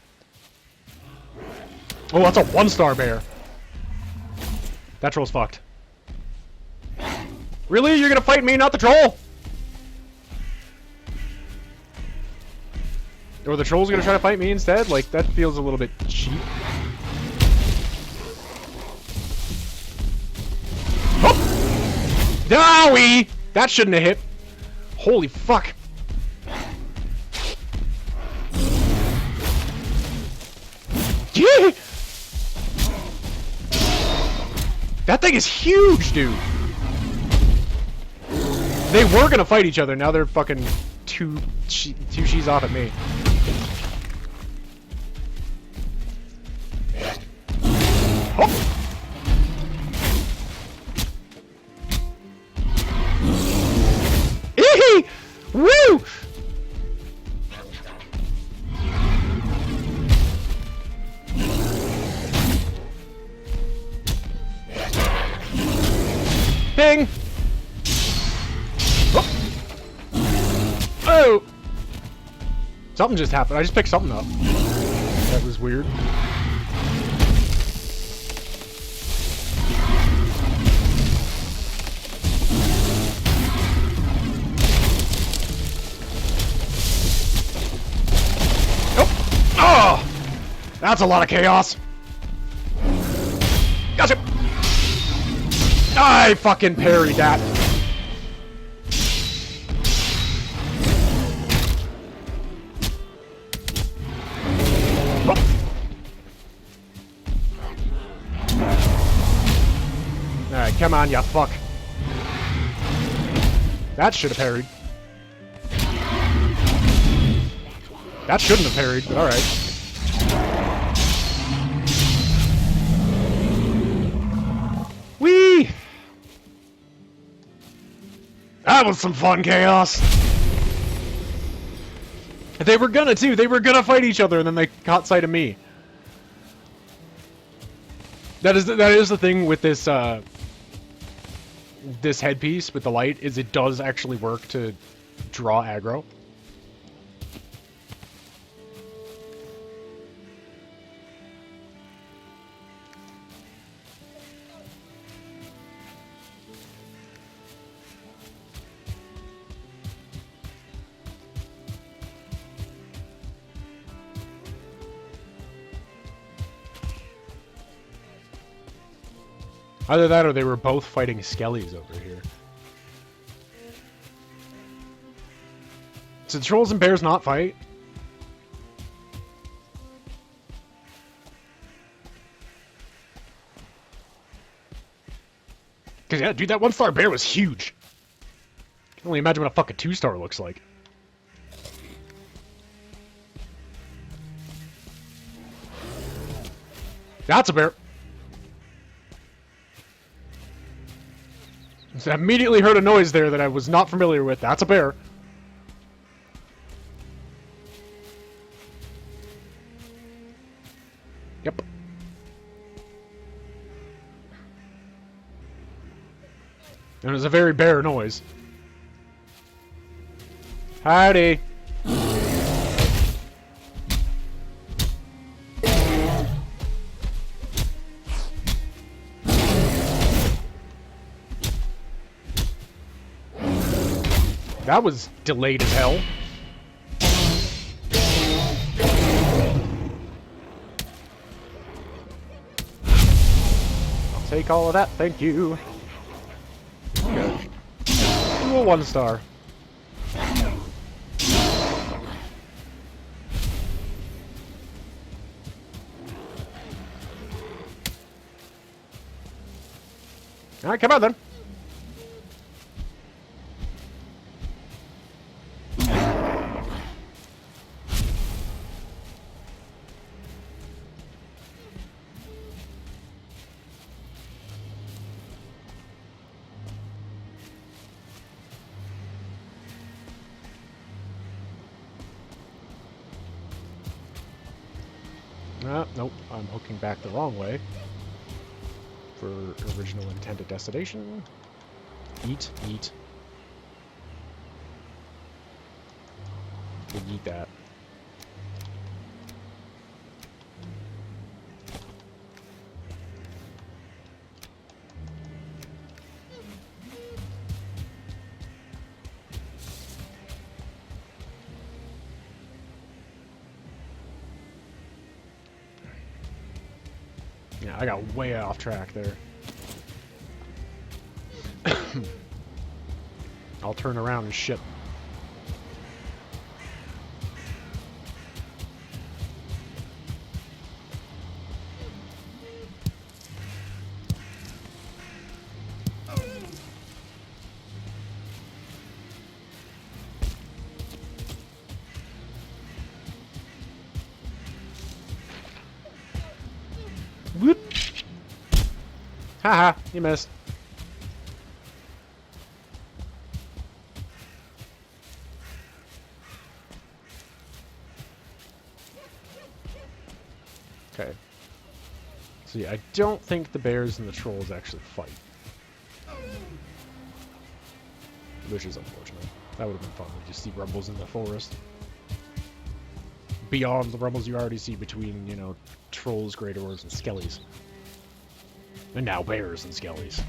Oh, that's a 1-star bear. That troll's fucked. Really? You're gonna fight me, not the troll? Or the troll's gonna try to fight me instead? Like, that feels a little bit cheap. Oh! Dowie! That shouldn't have hit. Holy fuck. Yeah! That thing is huge, dude. They were gonna fight each other. Now they're fucking two she's off at me. Oh! Woo! Bing! Oh! Oh! Something just happened. I just picked something up. That was weird. Oh! That's a lot of chaos. Gotcha! I fucking parried that. Oh. Alright, come on, you fuck. That should have parried. That shouldn't have parried, but alright. Whee! That was some fun chaos! They were gonna too, they were gonna fight each other and then they caught sight of me. That is the thing with this this headpiece with the light, is it does actually work to draw aggro. Either that or they were both fighting skellies over here. So the trolls and bears not fight? Cause yeah, dude, that 1-star bear was huge. I can only imagine what a fucking 2-star looks like. That's a bear. So I immediately heard a noise there that I was not familiar with. That's a bear. Yep. And it was a very bear noise. Howdy. That was delayed as hell. I'll take all of that, thank you. Okay. Cool 1-star. Alright, come on then. Nope, I'm hooking back the wrong way. For original intended destination. Eat, eat. We'll eat that. Yeah, I got way off track there. I'll turn around and shit. Whoop! Haha, you missed. Okay. So yeah, I don't think the bears and the trolls actually fight. Which is unfortunate. That would have been fun to just see rumbles in the forest. Beyond the rumbles you already see between, you know, trolls, great dwarves, and skellies. And now bears and skellies.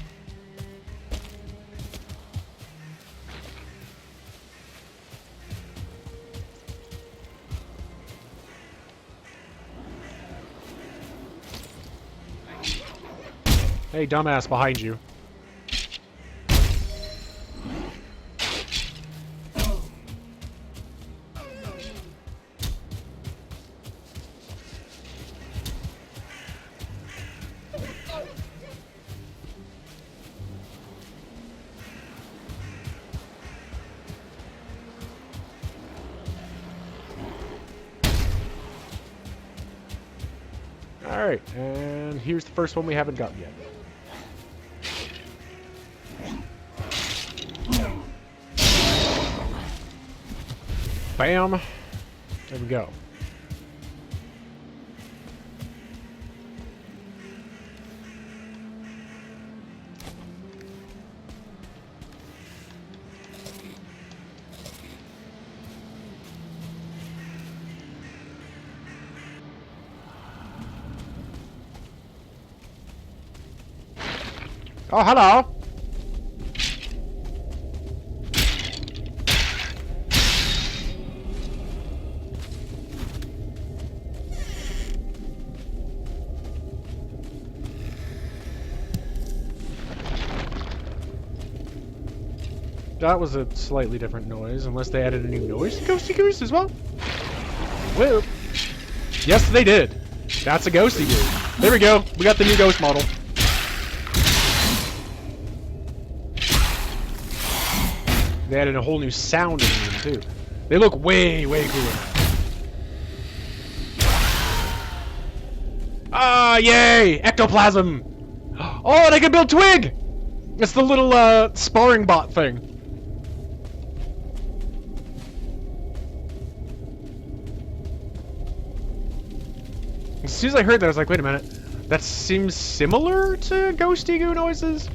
Hey, dumbass, behind you. Alright, and here's the first one we haven't gotten yet. Bam! There we go. Oh, hello! That was a slightly different noise, unless they added a new noise to Ghosty Goose as well. Whoa. Yes, they did. That's a Ghosty Goose. There we go. We got the new ghost model. They added a whole new sound in them too. They look way, way cooler now. Ah, yay! Ectoplasm! Oh, and I can build Twig! It's the little, sparring bot thing. As soon as I heard that, I was like, wait a minute. That seems similar to Ghosty Goo noises?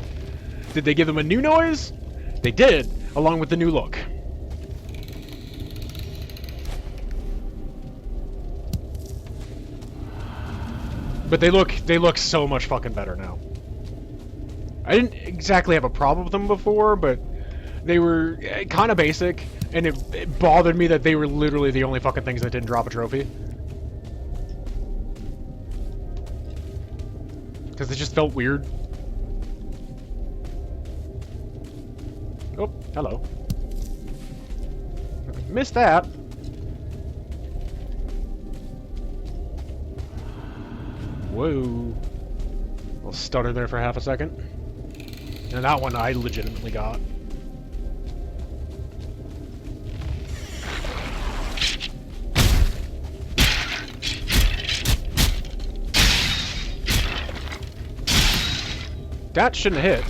Did they give them a new noise? They did, along with the new look. But they look so much fucking better now. I didn't exactly have a problem with them before, but they were kind of basic, and it bothered me that they were literally the only fucking things that didn't drop a trophy. Because it just felt weird. Oh, hello. Missed that. Whoa. I'll stutter there for half a second. And that one I legitimately got. That shouldn't hit.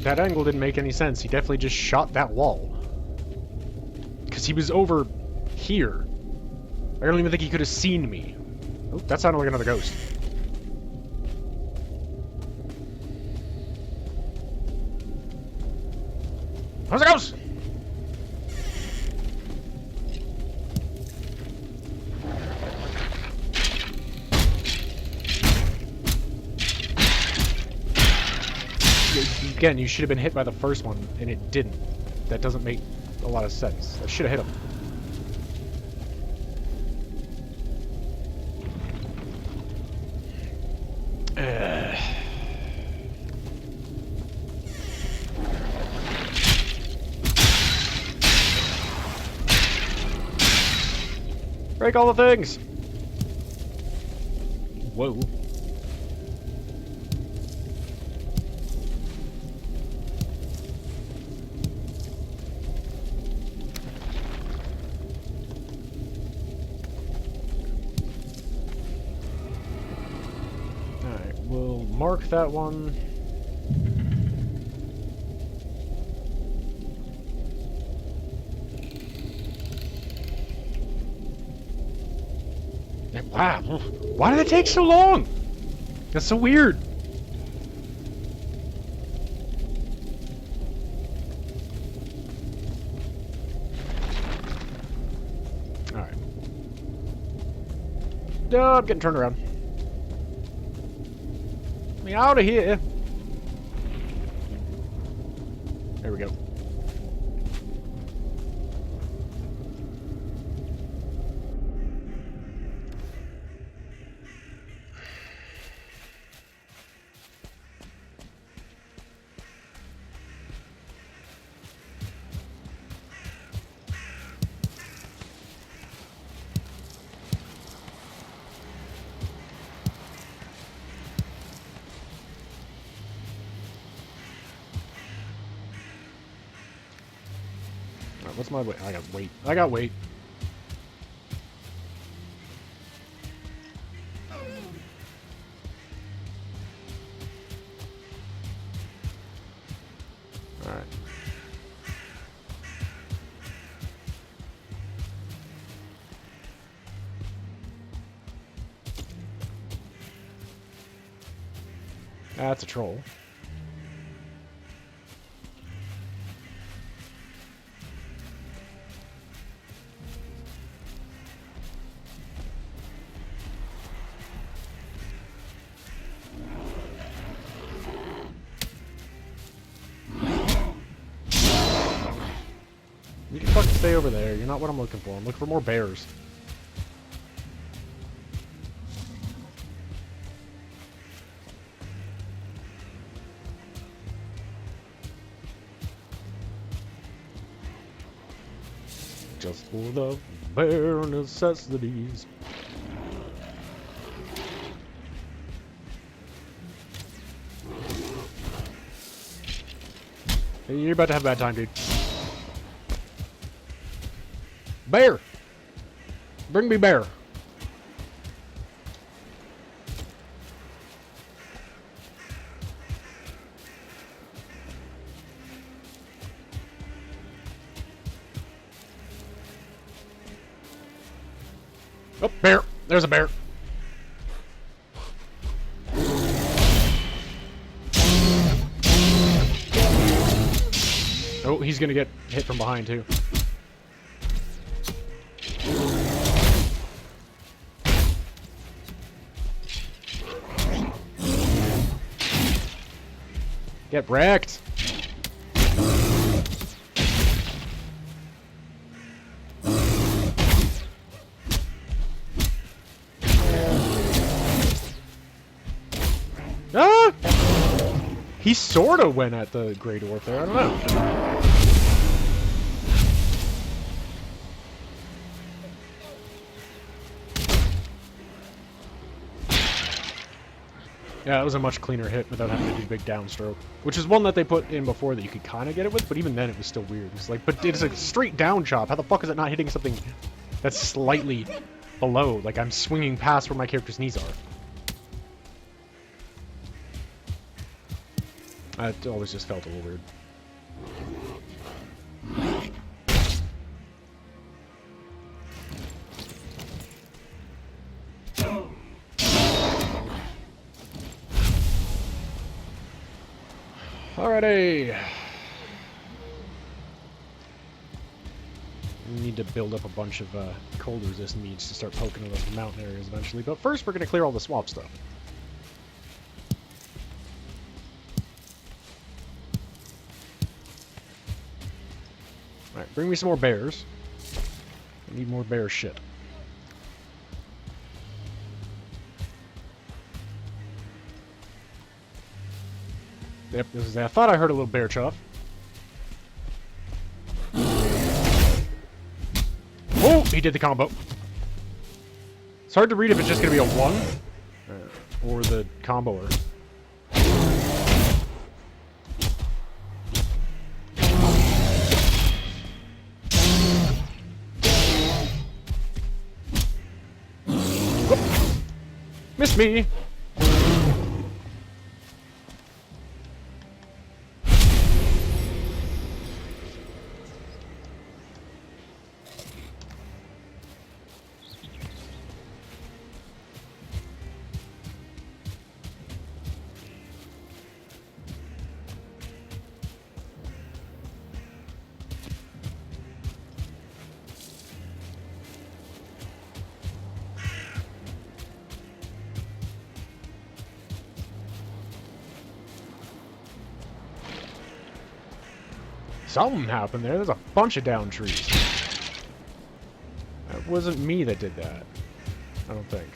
That angle didn't make any sense. He definitely just shot that wall. Because he was over here. I don't even think he could have seen me. Oh, that sounded like another ghost. How's it goes? Again, you should have been hit by the first one, and it didn't. That doesn't make a lot of sense. I should have hit him. Break all the things! Whoa. Alright, we'll mark that one. Wow, why did it take so long? That's so weird. Alright. No, I'm getting turned around. Get me out of here. There we go. What's my weight? I got weight. I got weight. Alright. That's a troll. You can fucking stay over there. You're not what I'm looking for. I'm looking for more bears. just for the bare necessities. Hey, you're about to have a bad time, dude. Bear! Bring me bear. Oh, bear. There's a bear. Oh, he's gonna get hit from behind, too. Get wrecked. Ah! He sort of went at the Grey Dwarf there. I don't know. Yeah, it was a much cleaner hit without having to do big downstroke. Which is one that they put in before that you could kind of get it with, but even then it was still weird. It's like, but it's a straight down chop. How the fuck is it not hitting something that's slightly below? Like, I'm swinging past where my character's knees are. It always just felt a little weird. Alrighty. We need to build up a bunch of cold resistant meats to start poking at those mountain areas eventually. But first, we're going to clear all the swamp stuff. Alright, bring me some more bears. I need more bear shit. Yep, this is. I thought I heard a little bear chuff. Oh, he did the combo. It's hard to read if it's just going to be a 1 or the comboer. Oh, missed me. Something happened there. There's a bunch of down trees. That wasn't me that did that. I don't think.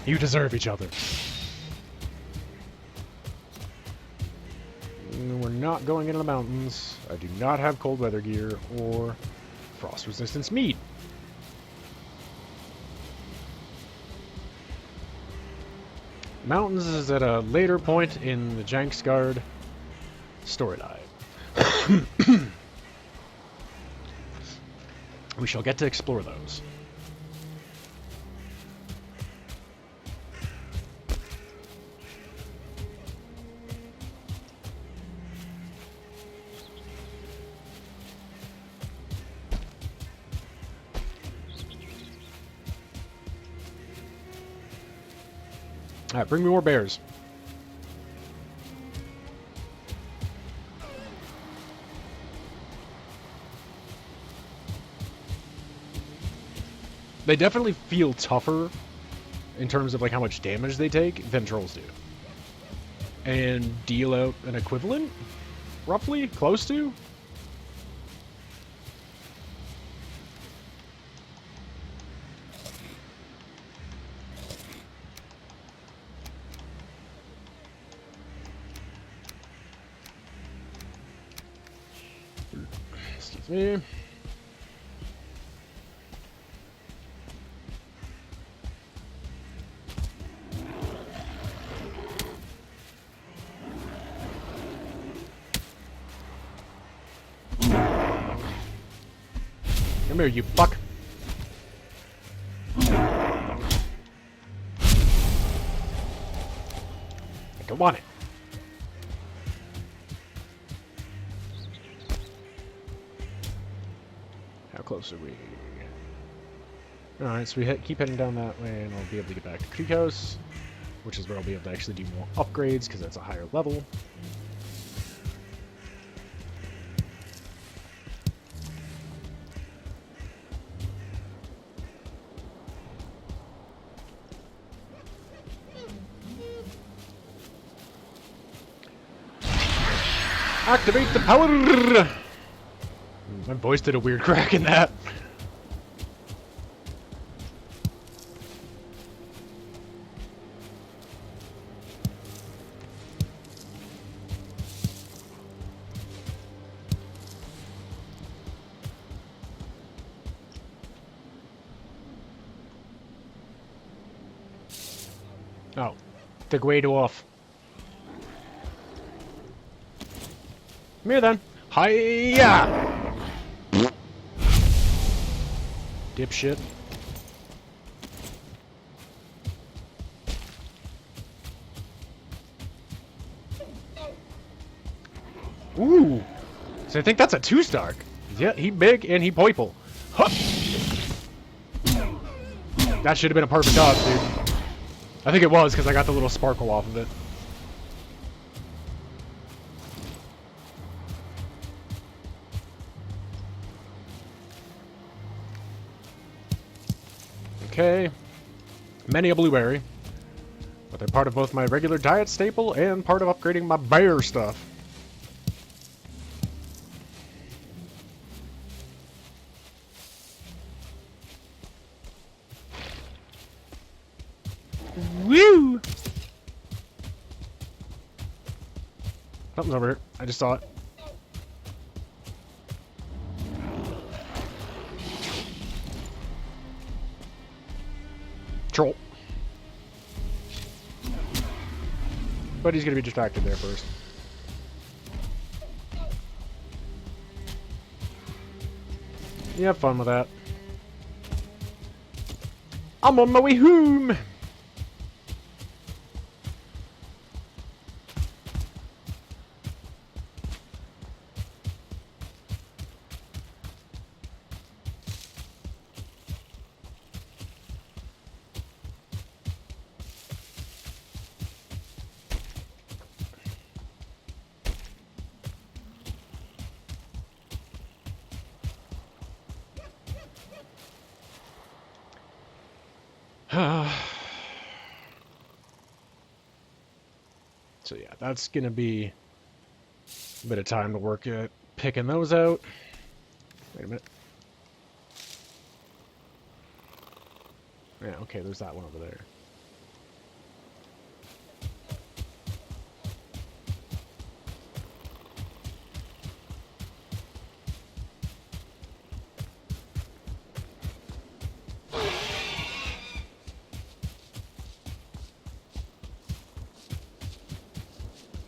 You deserve each other. We're not going into the mountains. I do not have cold weather gear or frost resistance meat. Mountains is at a later point in the Janksgard storyline. We shall get to explore those. Alright, bring me more bears. They definitely feel tougher in terms of like how much damage they take than trolls do. And deal out an equivalent? Roughly? Close to? Excuse me. Come here, you fuck. I don't want it. How close are we? Alright, so we keep heading down that way, and I'll be able to get back to Creek House, which is where I'll be able to actually do more upgrades, because that's a higher level. Activate the power! My voice did a weird crack in that. Oh, the way to off. Come here then. Hiya! Dipshit. Ooh. So I think that's a 2-star. Yeah, he big and he purple. Huh. That should have been a perfect dodge, dude. I think it was because I got the little sparkle off of it. Okay. Many a blueberry. But they're part of both my regular diet staple and part of upgrading my bear stuff. Woo! Something's over here. I just saw it. Troll. But he's gonna be distracted there first. You have fun with that. I'm on my way home! So yeah, that's gonna be a bit of time to work at picking those out. Wait a minute. Yeah, okay, there's that one over there.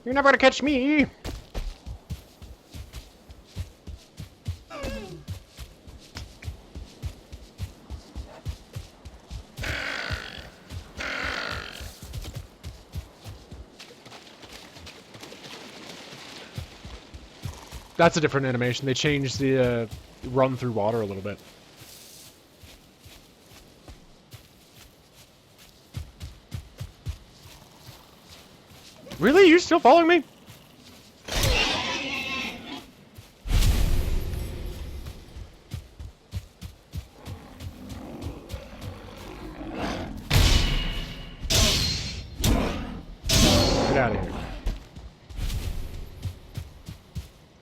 You're never gonna catch me! That's a different animation. They changed the run through water a little bit. Really? You're still following me?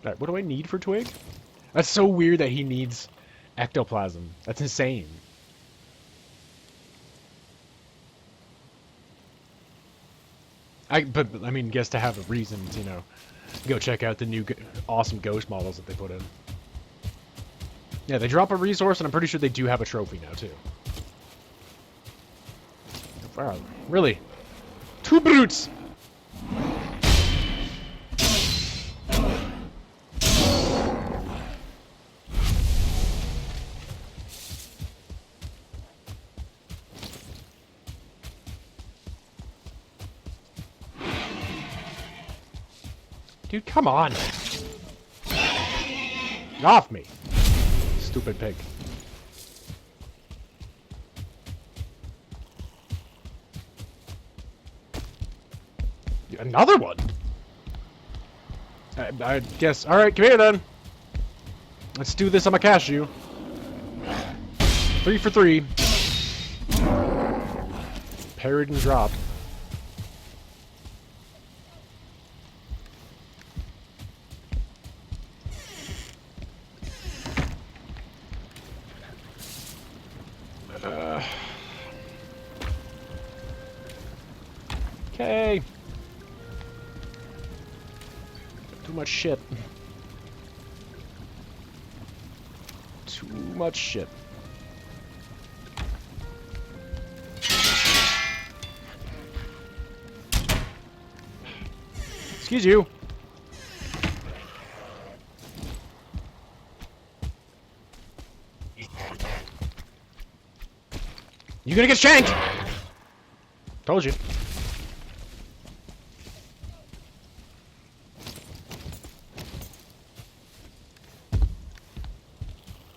Alright, what do I need for Twig? That's so weird that he needs ectoplasm. That's insane. But I mean, guess to have reasons, you know, go check out the new awesome ghost models that they put in. Yeah, they drop a resource, and I'm pretty sure they do have a trophy now, too. Wow, really? 2 brutes! Dude, come on! Get off me! Stupid pig. Another one? I guess. Alright, come here then. Let's do this on my cashew. 3 for 3. Parried and dropped. Okay. Too much shit. Too much shit. Excuse you. You're gonna get shanked! Told you.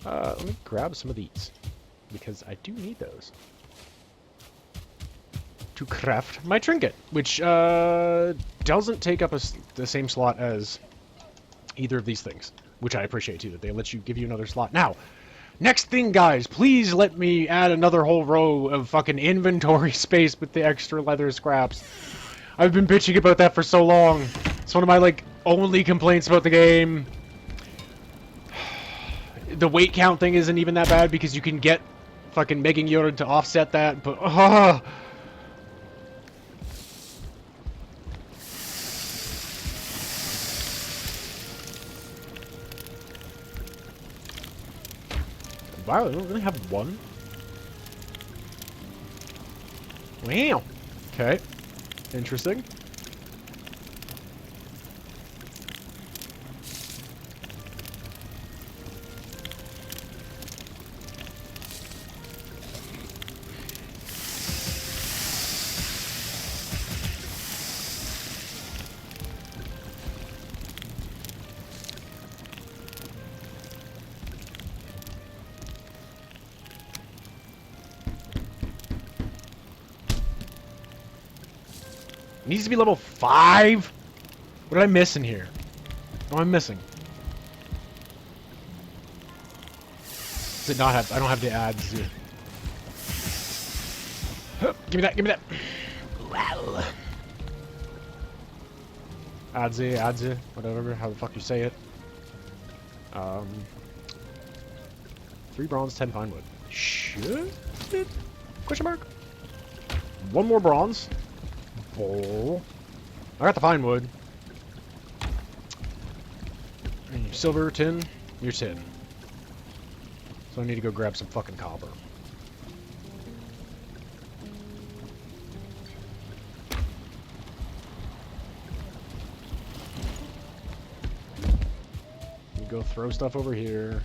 Let me grab some of these, because I do need those to craft my trinket, which doesn't take up the same slot as either of these things, which I appreciate too, that they let you give you another slot. Now, next thing, guys, please let me add another whole row of fucking inventory space with the extra leather scraps. I've been bitching about that for so long. It's one of my, like, only complaints about the game. The weight count thing isn't even that bad because you can get fucking Megan Yoda to offset that, but wow, they don't really have one? Wow. Okay. Interesting. It needs to be level 5? What did I miss in here? What am I missing? Does it not have... I don't have the ads. Give me that, give me that! Wow. Adze, whatever, how the fuck you say it. 3 bronze, 10 pine wood. Should it? Question mark? 1 more bronze. Oh. I got the pine wood. Silver, tin. You're tin. So I need to go grab some fucking copper. You go throw stuff over here.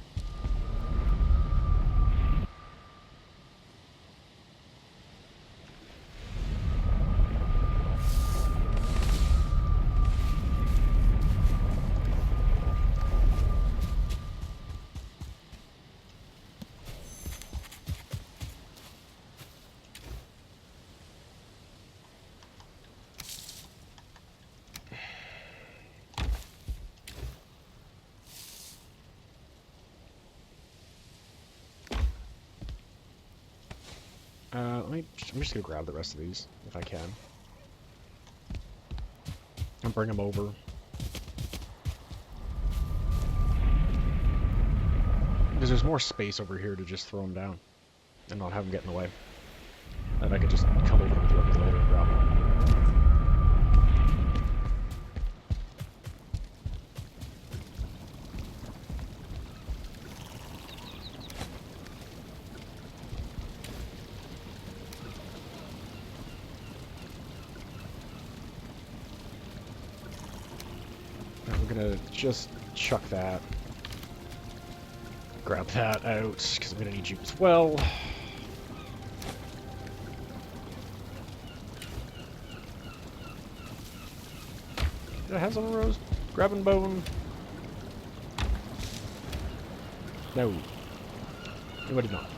I'm just gonna grab the rest of these, if I can. And bring them over. Because there's more space over here to just throw them down and not have them get in the way. And I could just come over with weapons later and grab them. And we're gonna just chuck that. Grab that out, because I'm gonna need you as well. Did I have some of those? Grabbing bone? No. No, I did not.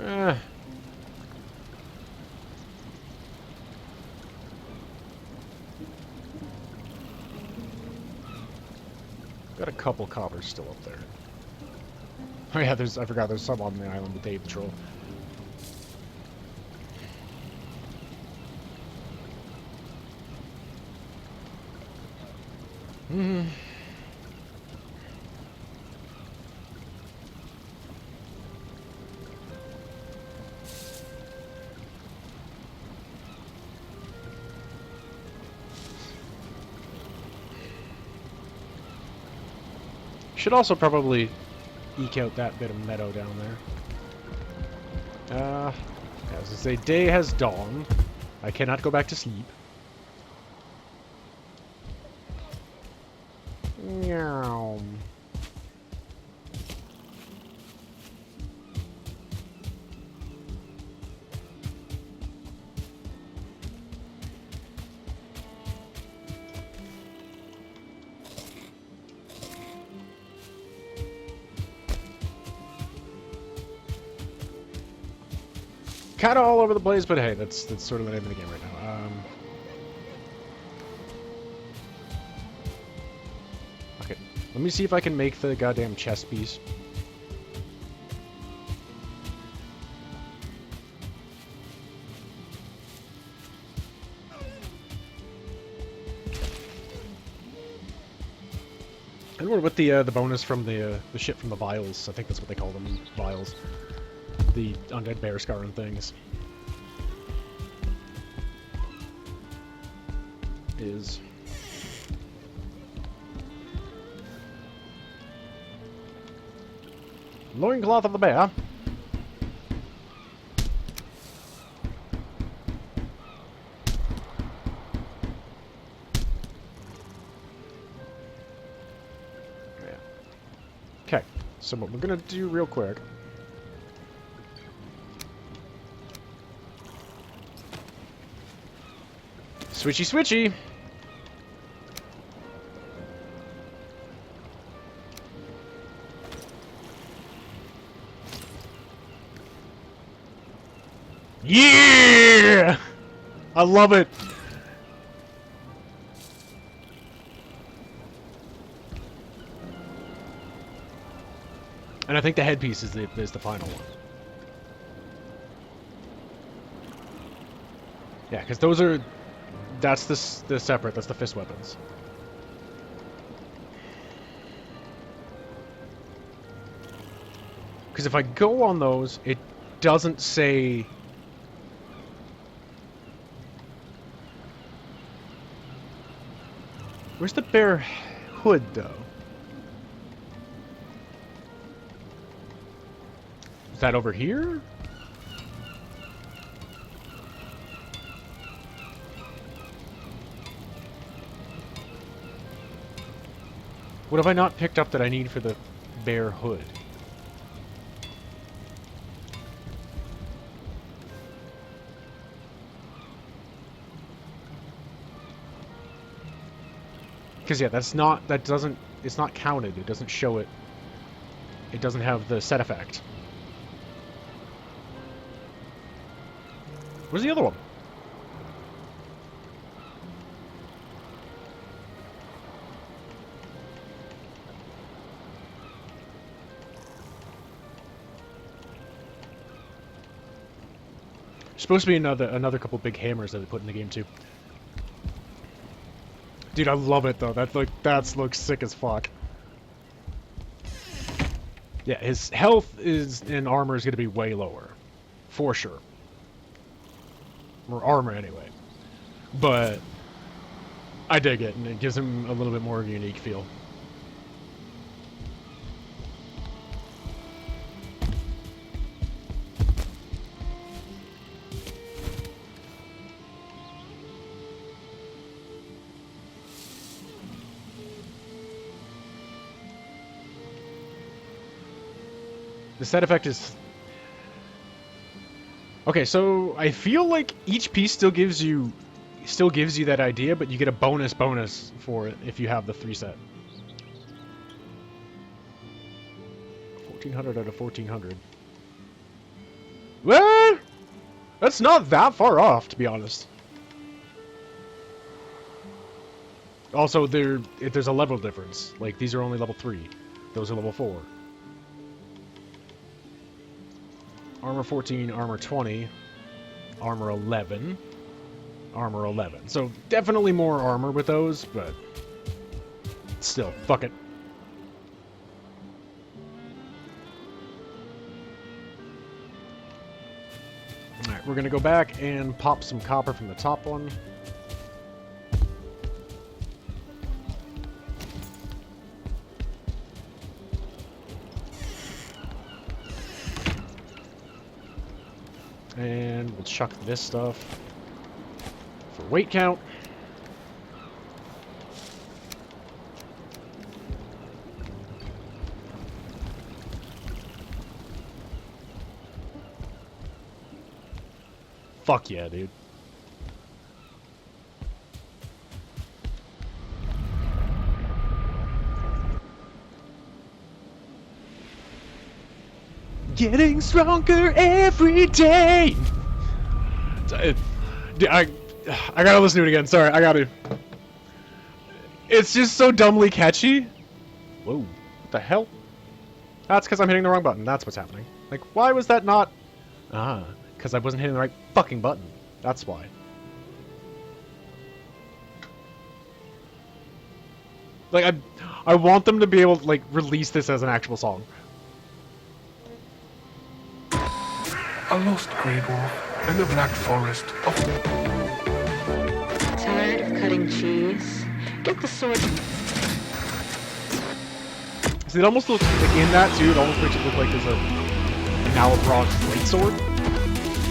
Alright. Got a couple coppers still up there. Oh yeah, I forgot there's some on the island that they patrol. Hmm. Should also probably eke out that bit of meadow down there. As I say, day has dawned. I cannot go back to sleep. Meow. Kind of all over the place, but hey, that's sort of the name of the game right now. Okay, let me see if I can make the goddamn chess piece. I wonder what the bonus from the shit from the vials. I think that's what they call them, vials. The undead bear scar and things. Is loincloth of the bear. Yeah. Okay, so what we're gonna do real quick. Switchy switchy! Yeah! I love it! And I think the headpiece is the final one. Yeah, because those are... That's the separate, that's the fist weapons. Because if I go on those, it doesn't say... Where's the bear hood, though? Is that over here? What have I not picked up that I need for the bear hood? Because yeah, it's not counted. It doesn't show it. It doesn't have the set effect. Where's the other one? Supposed to be another couple big hammers that they put in the game too. Dude, I love it though. That looks sick as fuck. Yeah, his health is and armor is going to be way lower, for sure. Or armor anyway. But I dig it, and it gives him a little bit more of a unique feel. The set effect is... Okay, so I feel like each piece still gives you that idea, but you get a bonus for it if you have the 3 set. 1400 out of 1400. Well, that's not that far off, to be honest. Also, there's a level difference. Like, these are only level 3. Those are level 4. Armor 14, armor 20, armor 11, armor 11. So definitely more armor with those, but still, fuck it. Alright, we're gonna go back and pop some copper from the top one. And we'll chuck this stuff for weight count. Fuck yeah, dude. Getting stronger every day. I gotta listen to it again. Sorry, I gotta. It's just so dumbly catchy. Whoa, what the hell? That's because I'm hitting the wrong button. That's what's happening. Like, why was that not? Ah, because I wasn't hitting the right fucking button. That's why. Like, I want them to be able to, like, release this as an actual song. A lost grey dwarf in the black forest of... Tired of cutting cheese? Get the sword. See, it almost looks like in that too. It almost makes it look like there's a now a broad greatsword.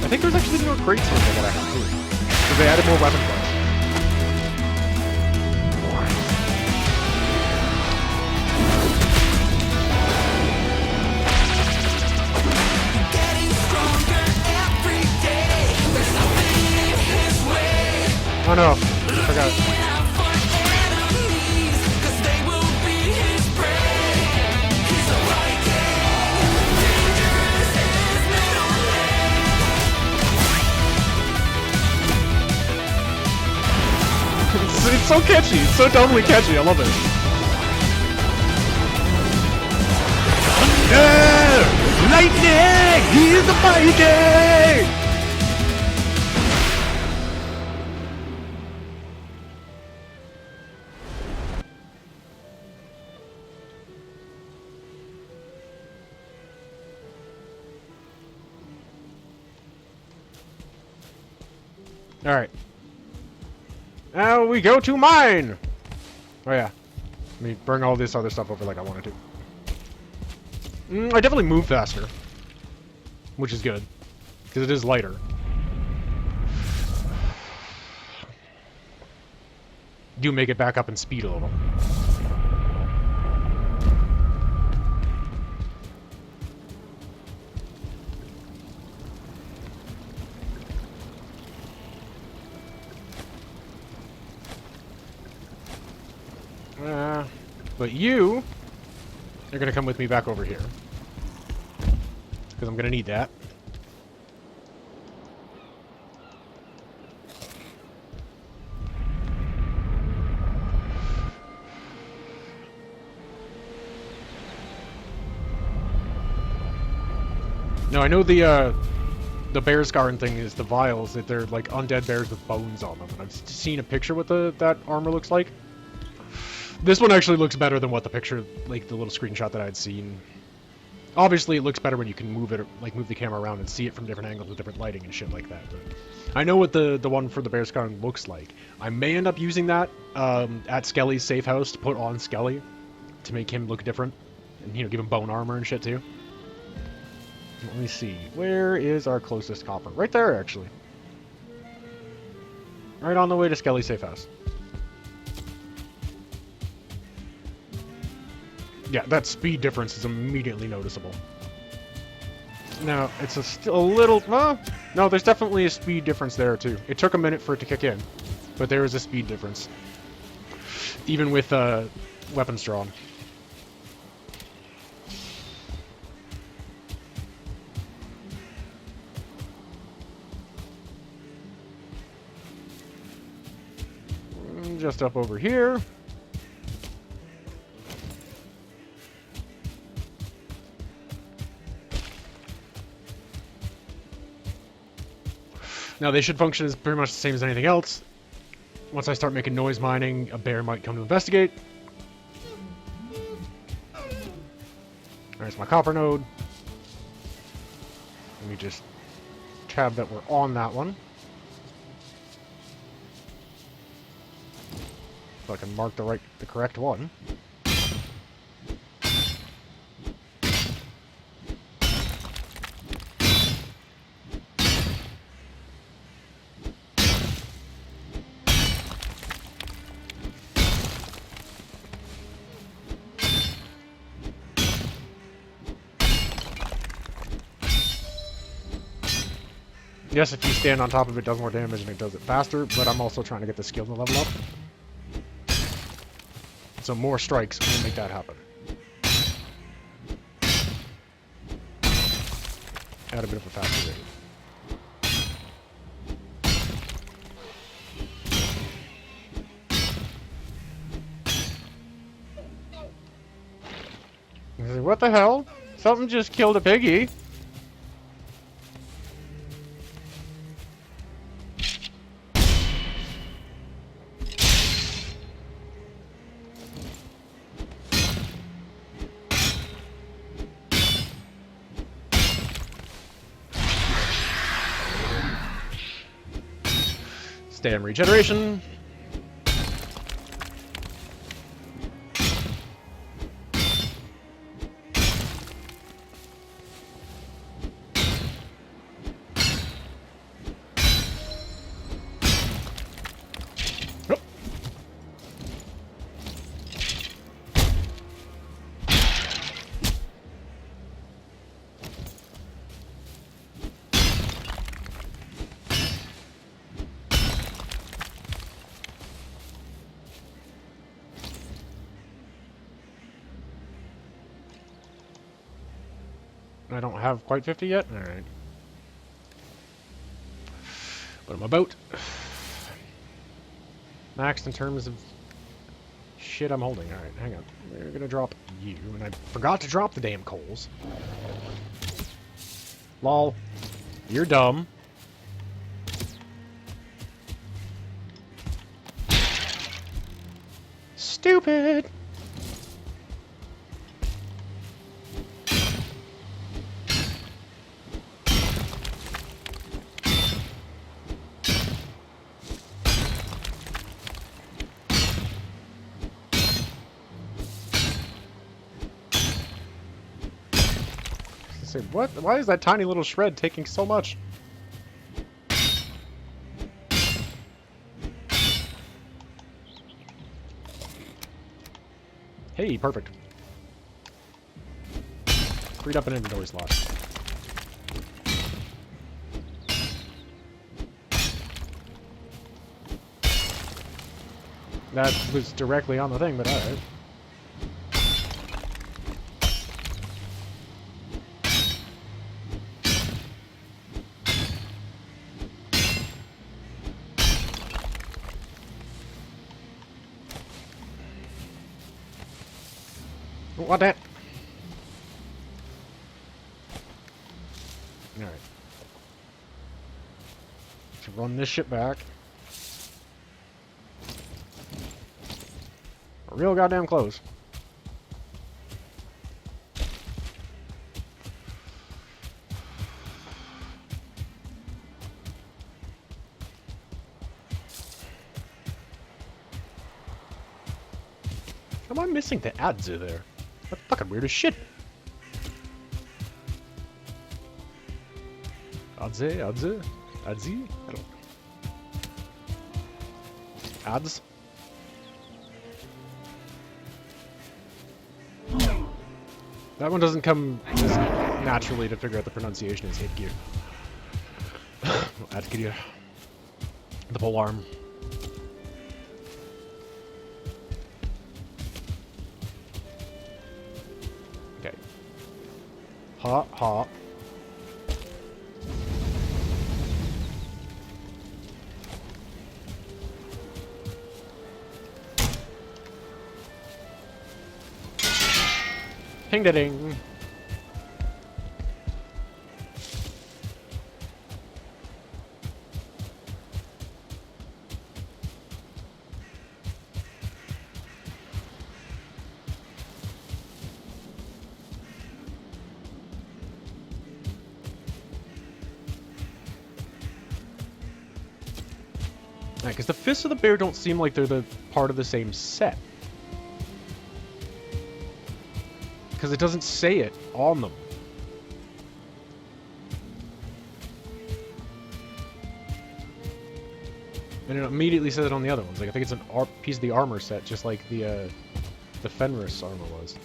I think there's actually no greatsword that I have too, because they added more weapon class. Oh no, I forgot. It's so catchy, it's so dumbly catchy, I love it. Thunder! Lightning! He's the Viking! Alright. Now we go to mine! Oh yeah. Let me bring all this other stuff over like I wanted to. I definitely move faster. Which is good. Because it is lighter. Do make it back up in speed a little. But you are going to come with me back over here. Because I'm going to need that. Now I know the the bear scarring thing is the vials, that they're like undead bears with bones on them. And I've seen a picture what that armor looks like. This one actually looks better than what the picture, like the little screenshot that I'd seen. Obviously, it looks better when you can move it, like move the camera around and see it from different angles with different lighting and shit like that. But I know what the one for the bear scarring looks like. I may end up using that at Skelly's safe house to put on Skelly to make him look different, and you know, give him bone armor and shit too. Let me see. Where is our closest copper? Right there, actually. Right on the way to Skelly's safe house. Yeah, that speed difference is immediately noticeable. Now, it's still a little... no, there's definitely a speed difference there, too. It took a minute for it to kick in, but there is a speed difference. Even with weapons drawn. Just up over here. Now, they should function as pretty much the same as anything else. Once I start making noise mining, a bear might come to investigate. There's my copper node. Let me just tab that we're on that one. So I can mark the correct one. Yes, if you stand on top of it, it does more damage and it does it faster, but I'm also trying to get the skill to level up. So more strikes will make that happen. At a bit of a faster rate. What the hell? Something just killed a piggy. Stam regeneration. I don't have quite 50 yet? Alright. But I'm about maxed in terms of shit I'm holding. Alright, hang on. We're gonna drop you, and I forgot to drop the damn coals. Lol. You're dumb. Stupid! Say, what? Why is that tiny little shred taking so much? Hey, perfect. Freed up an inventory slot. That was directly on the thing, but alright. What that? Alright. run this shit back. Real goddamn close. How am I missing the Adzu there? That's fucking weird as shit. Adze? I don't know. Ads? That one doesn't come as naturally to figure out the pronunciation as Headgear. Adgear. The pole arm. Okay. Ha, ha. Ding-da-ding. Yeah, because the fists of the bear don't seem like they're the part of the same set. Because it doesn't say it on them. And it immediately says it on the other ones. Like I think it's a piece of the armor set, just like the Fenris armor was.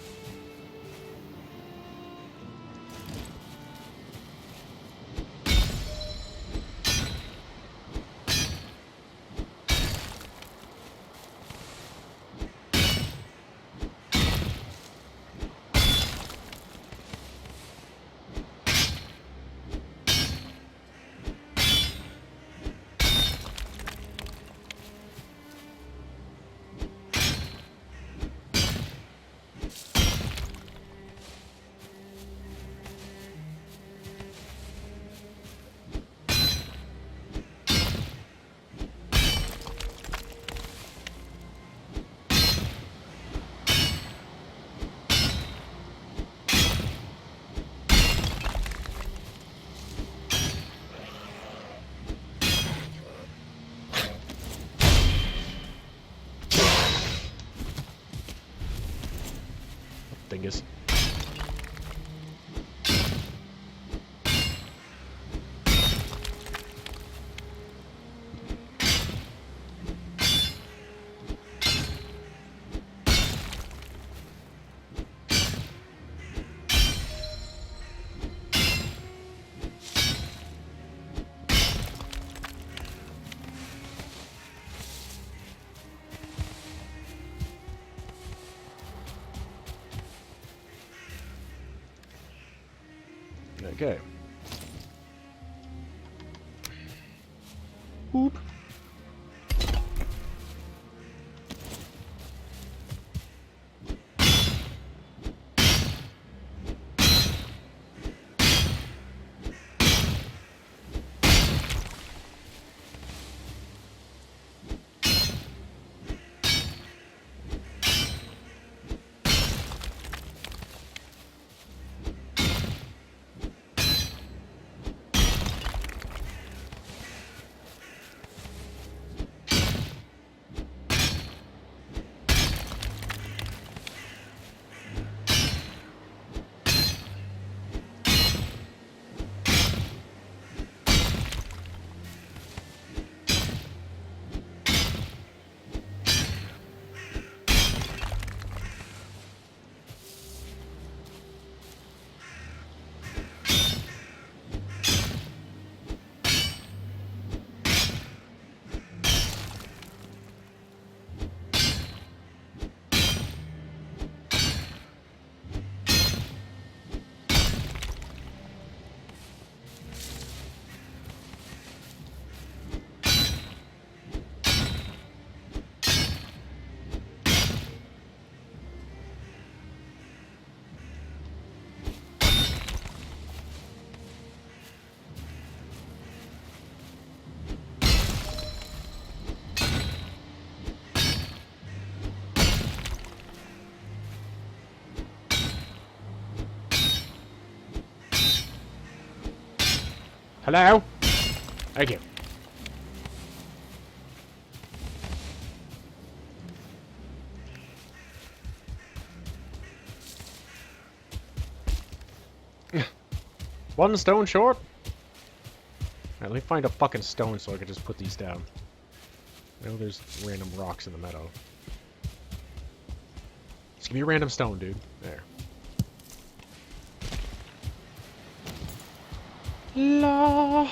Dingus. Okay. Boop. Hello? Thank you. One stone short? Alright, let me find a fucking stone so I can just put these down. I know there's random rocks in the meadow. Just give me a random stone, dude. There. La.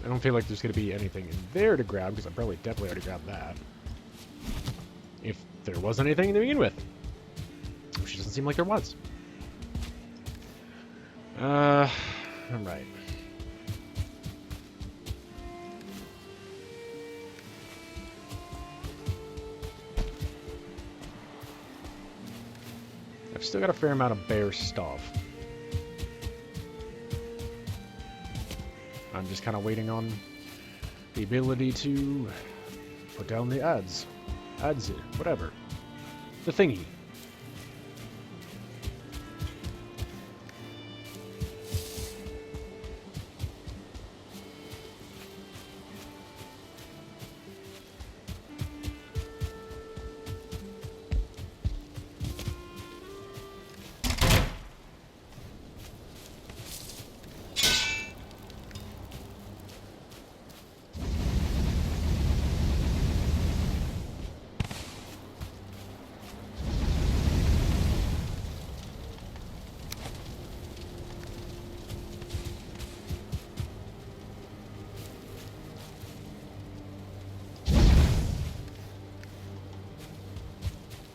I don't feel like there's going to be anything in there to grab, because I probably definitely already grabbed that. If there was anything to begin with. Which doesn't seem like there was. Alright. I've still got a fair amount of bear stuff. I'm just kind of waiting on the ability to put down the ads. Ads, whatever. The thingy.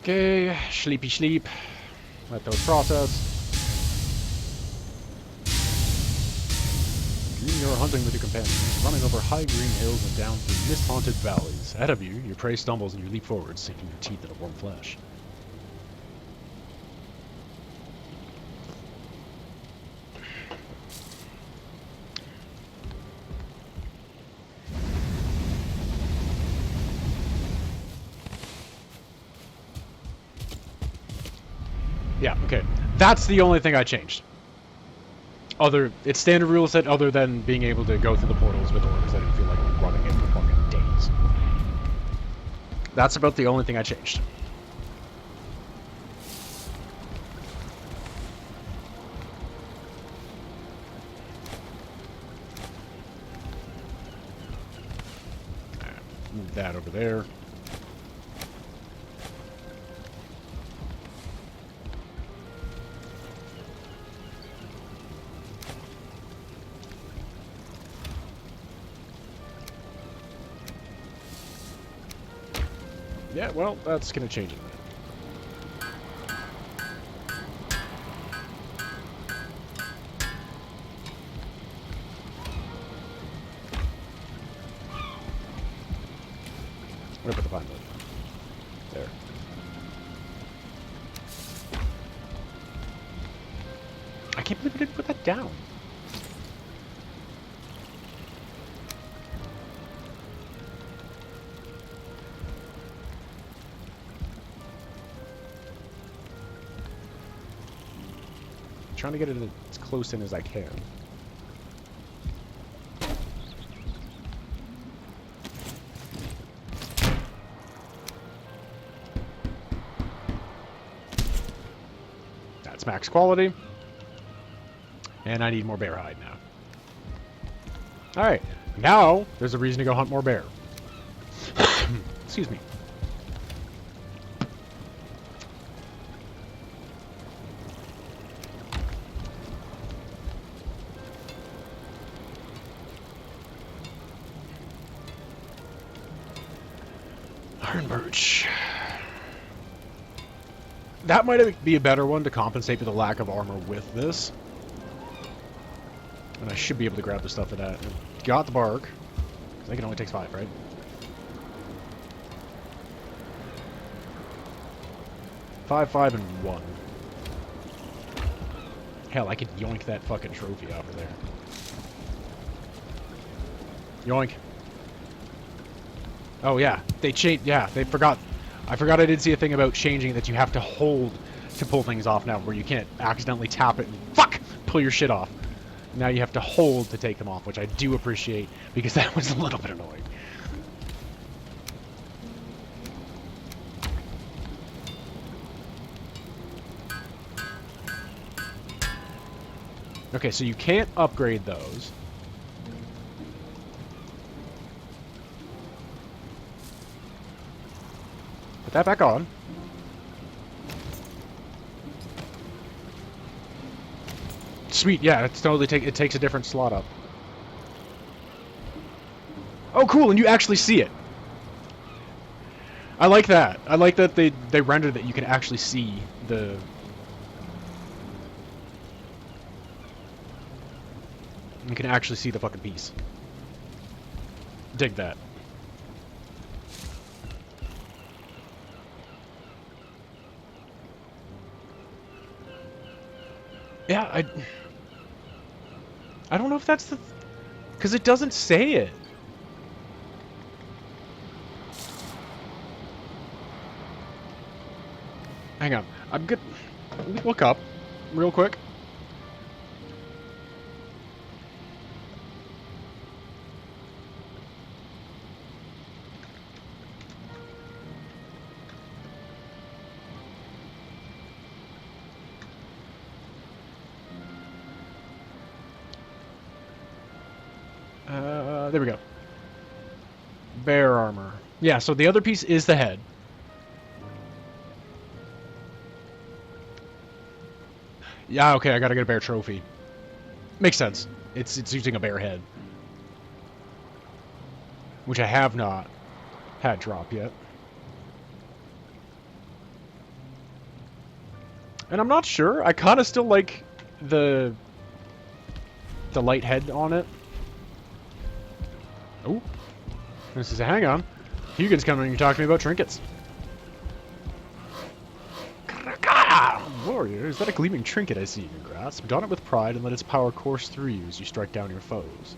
Okay, sleepy sleep. Let those process. Dream you're hunting with your companions, running over high green hills and down through mist-haunted valleys. Ahead of you, your prey stumbles and you leap forward, sinking your teeth into warm flesh. Yeah, okay. That's the only thing I changed. It's standard rule set other than being able to go through the portals with orcs. I didn't feel like running it for fucking days. That's about the only thing I changed. Move that over there. Yeah, well, that's gonna change it. Where put the pine wood? There. I can't believe I didn't put that down. Trying to get it as close in as I can. That's max quality. And I need more bear hide now. Alright, now there's a reason to go hunt more bear. Excuse me. Iron birch. That might be a better one to compensate for the lack of armor with this. And I should be able to grab the stuff for that. Got the bark. I think it only takes 5, right? 5, 5, and 1. Hell, I could yoink that fucking trophy off of there. Yoink. Oh yeah, they changed. Yeah, they forgot. I forgot I did see a thing about changing that you have to hold to pull things off now, where you can't accidentally tap it and fuck pull your shit off. Now you have to hold to take them off, which I do appreciate because that was a little bit annoying. Okay, so you can't upgrade those. Put that back on. Sweet, yeah, it's totally it takes a different slot up. Oh, cool, and you actually see it. I like that. I like that they rendered that you can actually see the... You can actually see the fucking piece. Dig that. Yeah, I don't know if that's the... Because it doesn't say it. Hang on. I'm good. Let me look up real quick. There we go. Bear armor. Yeah, so the other piece is the head. Yeah, okay, I gotta get a bear trophy. Makes sense. It's using a bear head. Which I have not had drop yet. And I'm not sure. I kind of still like the light head on it. Oh. This is a hang on. Hugin's coming to talk to me about trinkets. Warrior, is that a gleaming trinket I see in your grasp? Don it with pride and let its power course through you as you strike down your foes.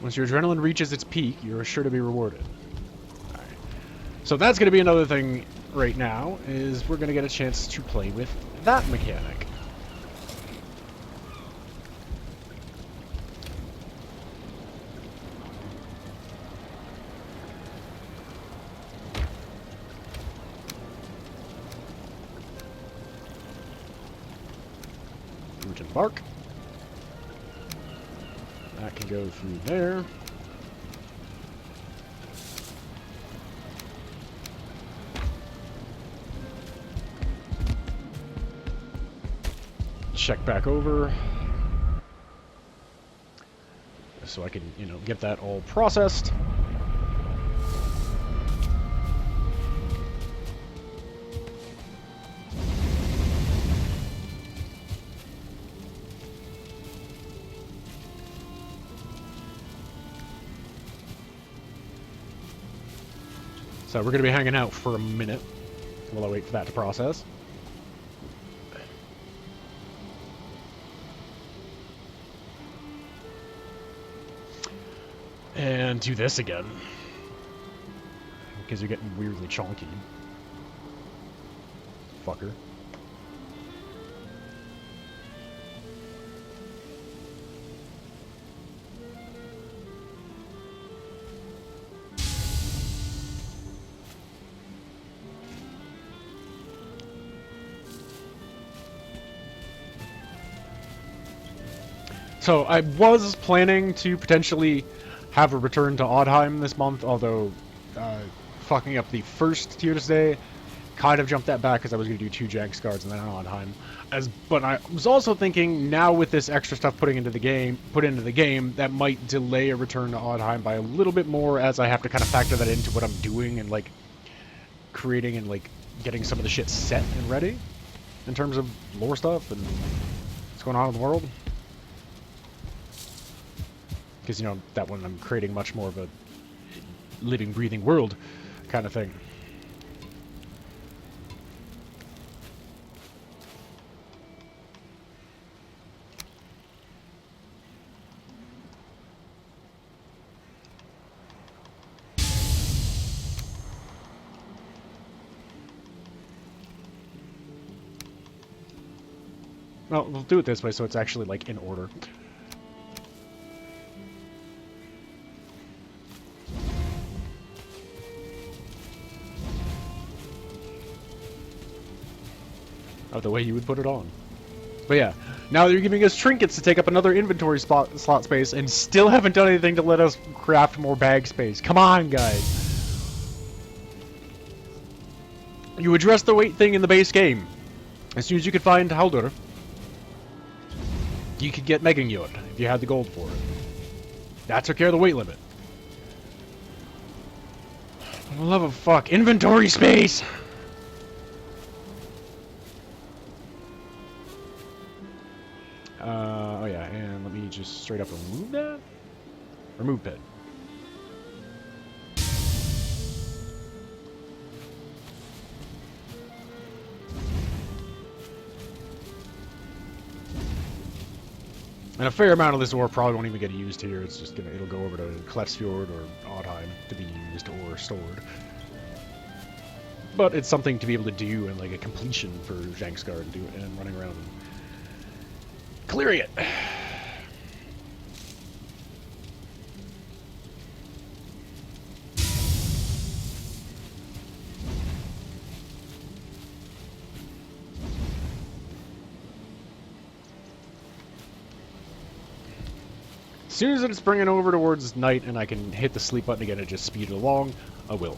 Once your adrenaline reaches its peak, you are sure to be rewarded. Alright. So that's going to be another thing right now, is we're going to get a chance to play with that mechanic. Root and bark. That can go through there. Check back over. So I can, you know, get that all processed. So we're going to be hanging out for a minute while I wait for that to process. And do this again. Because you're getting weirdly chonky. Fucker. So I was planning to potentially have a return to Oddheim this month, although fucking up the first tier today kind of jumped that back because I was going to do 2 Jank Scars and then an Oddheim. But I was also thinking now with this extra stuff put into the game, that might delay a return to Oddheim by a little bit more, as I have to kind of factor that into what I'm doing and like creating and like getting some of the shit set and ready in terms of lore stuff and what's going on in the world. Because, you know, that one I'm creating much more of a living, breathing world kind of thing. Well, we'll do it this way so it's actually, like, in order. Oh, the way you would put it on. But yeah, now you're giving us trinkets to take up another inventory slot space and still haven't done anything to let us craft more bag space. Come on, guys. You addressed the weight thing in the base game. As soon as you could find Haldur, you could get Meganjord if you had the gold for it. That took care of the weight limit. For the love of fuck, inventory space! Oh yeah, and let me just straight up remove that. Remove pit. And a fair amount of this ore probably won't even get used here. It's just it'll go over to Klefsfjord or Oddheim to be used or stored. But it's something to be able to do and like a completion for Jangsgard and running around and clearing it. As soon as it's bringing over towards night and I can hit the sleep button again and just speed it along, I will.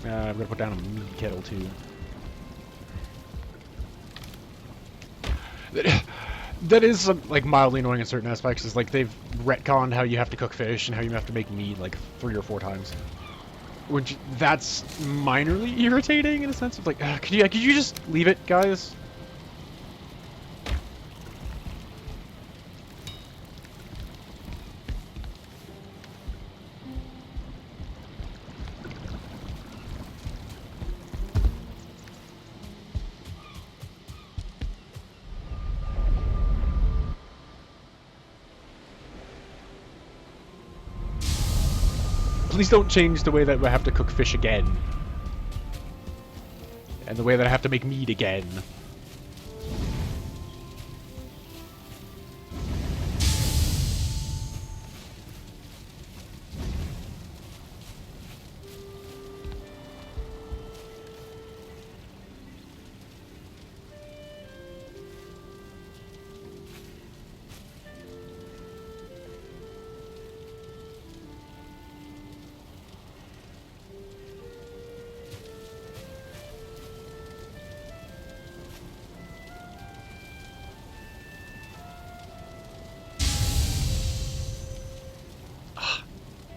I'm gonna put down a meat kettle too. That is like mildly annoying in certain aspects. Is like they've retconned how you have to cook fish and how you have to make meat like 3 or 4 times. Which that's minorly irritating in a sense of like, could you just leave it, guys? Please don't change the way that I have to cook fish again. And the way that I have to make meat again.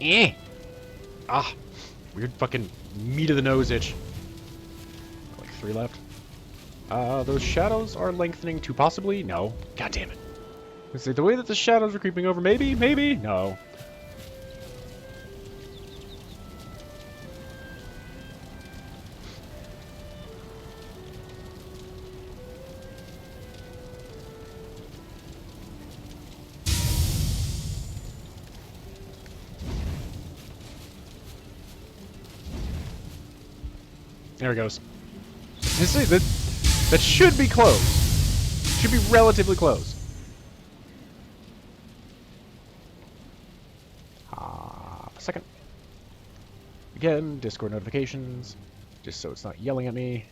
Eh. Ah. Weird fucking meat of the nose itch. Like 3 left. Those shadows are lengthening too possibly? No. God damn it. Is it the way that the shadows are creeping over? Maybe? Maybe? No. There it goes. That should be close. Should be relatively close. A second. Again, Discord notifications, just so it's not yelling at me.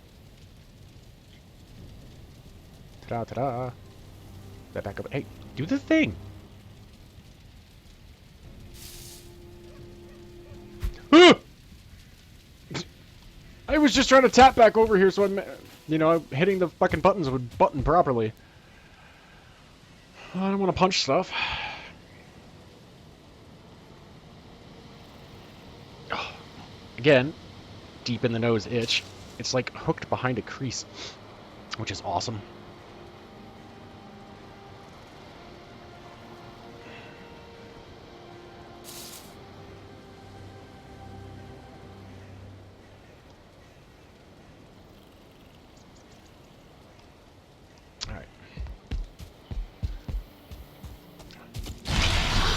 Ta-da, ta-da. That back up. Hey, do the thing. I was just trying to tap back over here so I'm, you know, hitting the fucking buttons would button properly. I don't want to punch stuff. Again, deep in the nose itch. It's like hooked behind a crease, which is awesome.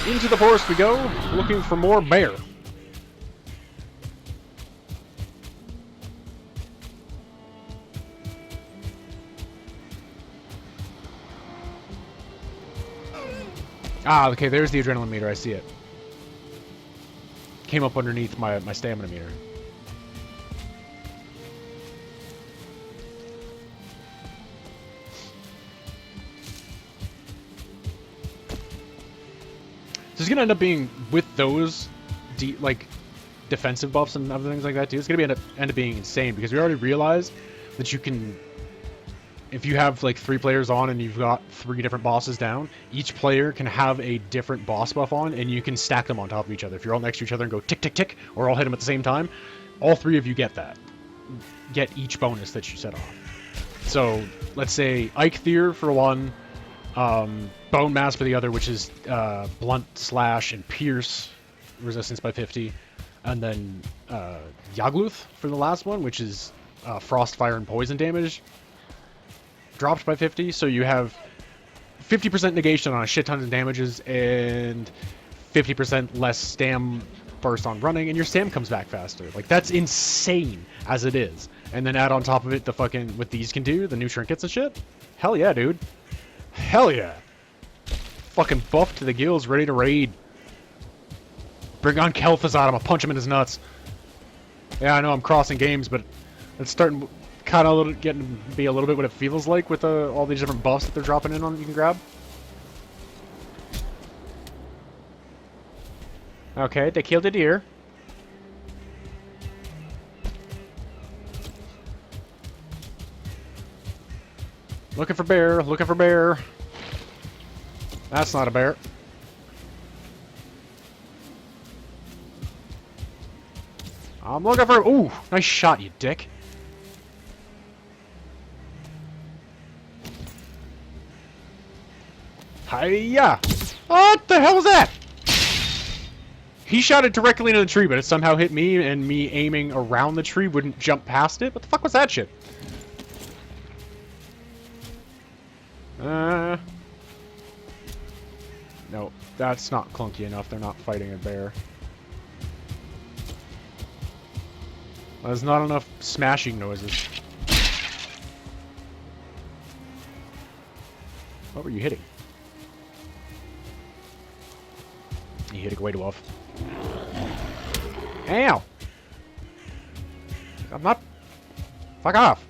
Into the forest we go, looking for more bear. Ah, okay, there's the adrenaline meter, I see it. Came up underneath my stamina meter. So it's gonna end up being, with those, like, defensive buffs and other things like that too, it's gonna be end up being insane, because we already realized that you can, if you have like 3 players on and you've got 3 different bosses down, each player can have a different boss buff on, and you can stack them on top of each other. If you're all next to each other and go tick, tick, tick, or all hit them at the same time, all 3 of you get that. Get each bonus that you set off. So, let's say Eikthyr for one, Bone Mass for the other, which is Blunt, Slash, and Pierce resistance by 50. And then Yagluth for the last one, which is Frost, Fire, and Poison damage dropped by 50. So you have 50% negation on a shit ton of damages and 50% less stam burst on running, and your stam comes back faster. Like, that's insane as it is. And then add on top of it the fucking, what these can do, the new trinkets and shit. Hell yeah, dude. Hell yeah. Fucking buff to the gills, ready to raid. Bring on Kel'Thuzad, I'm gonna punch him in his nuts. Yeah, I know I'm crossing games, but it's starting kind of getting to be a little bit what it feels like with all these different buffs that they're dropping in on that you can grab. Okay, they killed a deer. Looking for bear, looking for bear. That's not a bear. I'm looking for... Ooh, nice shot, you dick. Hiya! What the hell was that? He shot it directly into the tree, but it somehow hit me, and me aiming around the tree wouldn't jump past it. What the fuck was that shit? No, that's not clunky enough. They're not fighting a bear. There's not enough smashing noises. What were you hitting? You hit it way too off. Ow! I'm not... Fuck off!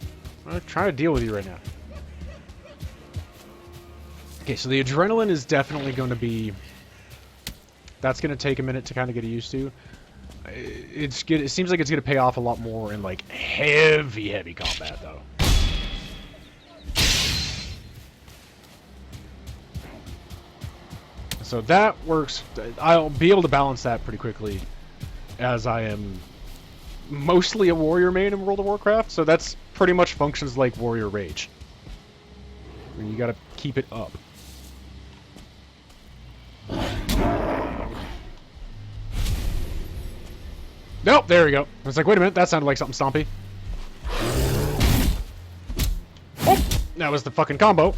I'm trying to deal with you right now. Okay, so the adrenaline is definitely going to be... That's going to take a minute to kind of get used to. It seems like it's going to pay off a lot more in, like, heavy combat, though. So that works. I'll be able to balance that pretty quickly, as I am mostly a warrior main in World of Warcraft, so that's pretty much functions like warrior rage. I mean, you gotta keep it up. Nope, there we go. I was like, wait a minute, that sounded like something stompy. Oh, that was the fucking combo.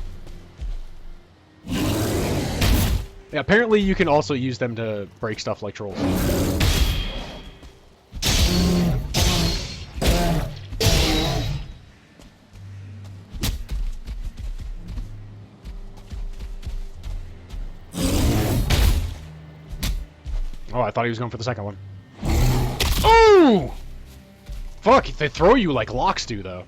Yeah, apparently you can also use them to break stuff like trolls. Oh, I thought he was going for the second one. Oh! Fuck, they throw you like locks do, though.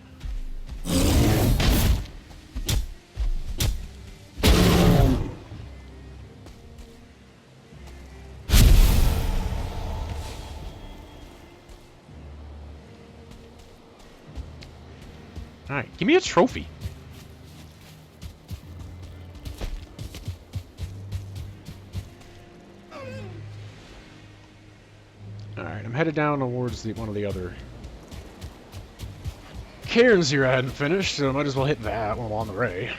Alright, give me a trophy. Alright, I'm headed down towards one of the other cairns here I hadn't finished, so I might as well hit that while I'm on the way.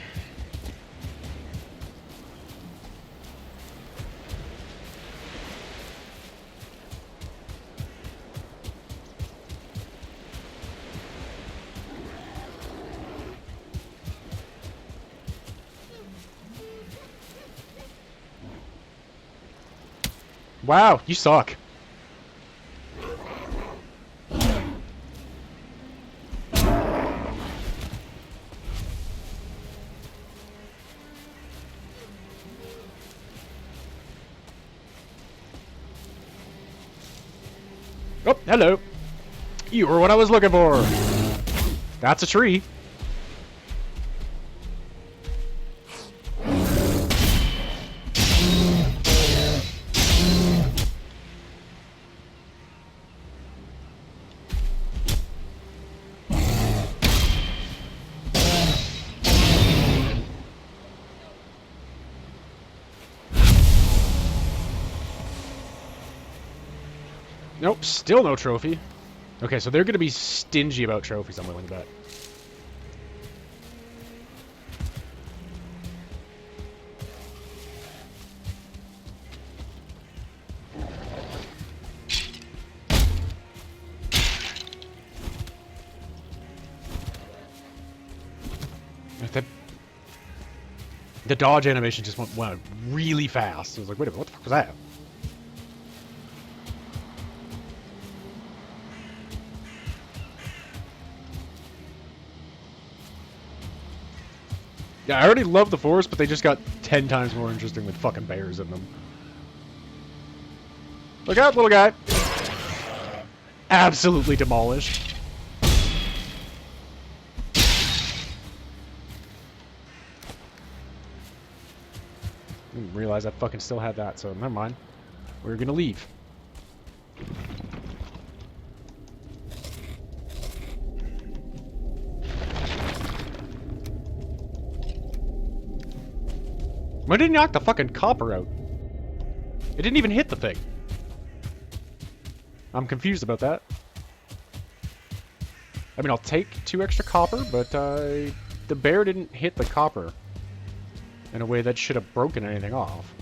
Wow, you suck. Oh, hello. You were what I was looking for. That's a tree. Nope, still no trophy. Okay, so they're going to be stingy about trophies, I'm willing to bet. The dodge animation just went really fast. I was like, wait a minute, what the fuck was that? Yeah, I already love the forest, but they just got 10 times more interesting with fucking bears in them. Look out, little guy. Absolutely demolished. Didn't realize I fucking still had that, so never mind. We're gonna leave. Why didn't you knock the fucking copper out? It didn't even hit the thing. I'm confused about that. I mean, I'll take 2 extra copper, but the bear didn't hit the copper in a way that should have broken anything off.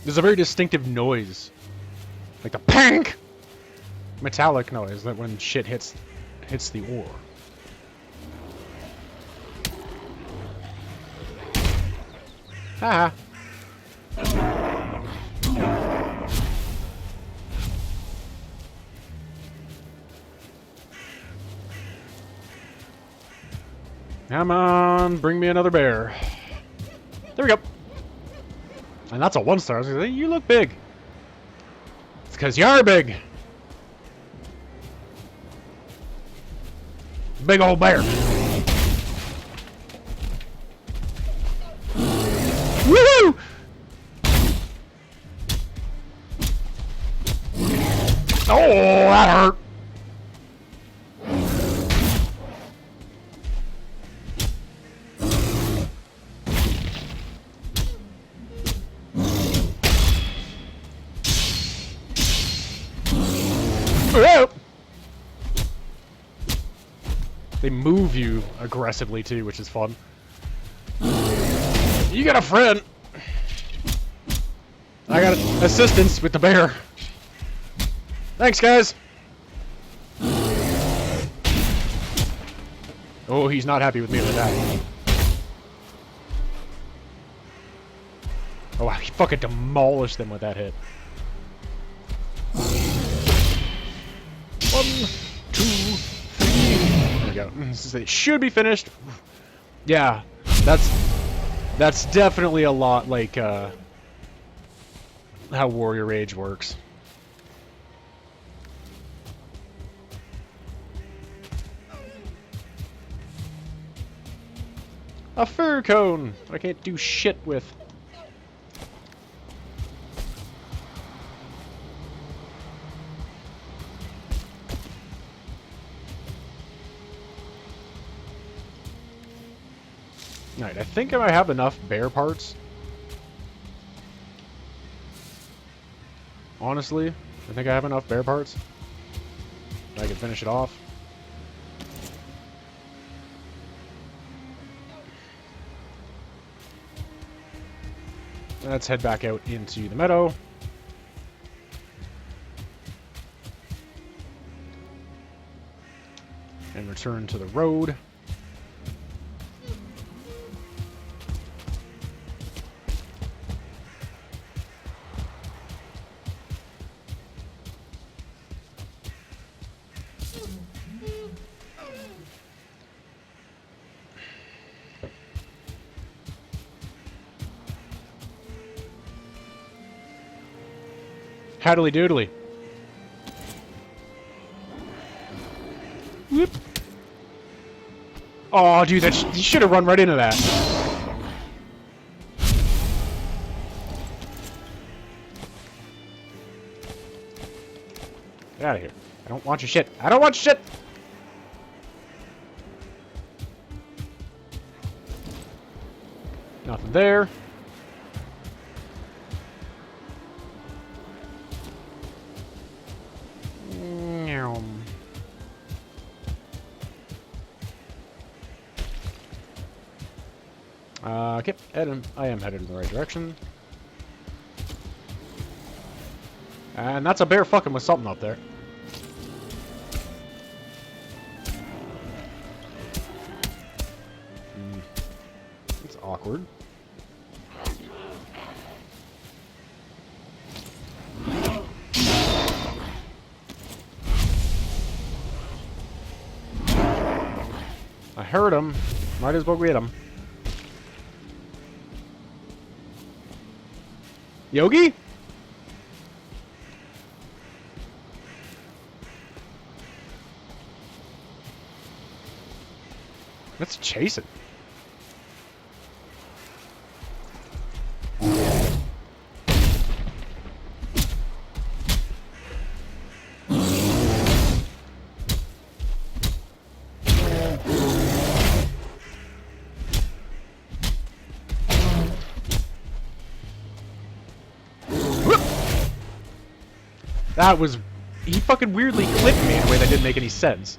There's a very distinctive noise. Like the PANK! Metallic noise that when shit hits the ore. Haha. Come on, bring me another bear. There we go. And that's a 1-star. I was gonna say, you look big. It's because you're big. Big old bear. Woohoo! Oh, that hurt. They move you aggressively too, which is fun. You got a friend. I got assistance with the bear. Thanks, guys. Oh, he's not happy with me with that. Oh, wow, he fucking demolished them with that hit. 1, 2, 3. There we go. It should be finished. Yeah, that's definitely a lot like how Warrior Rage works. A fur cone I can't do shit with. Alright, I think I have enough bear parts. Honestly, I think I have enough bear parts. I can finish it off. Let's head back out into the meadow. And return to the road. Haddly doodly. Whoop. Oh, dude, you should have run right into that. Get out of here. I don't want your shit. I don't want your shit! Nothing there. Okay, I am headed in the right direction. And that's a bear fucking with something up there. It's awkward. I heard him. Might as well get him. Yogi? Let's chase it. That was... He fucking weirdly clipped me in a way that didn't make any sense.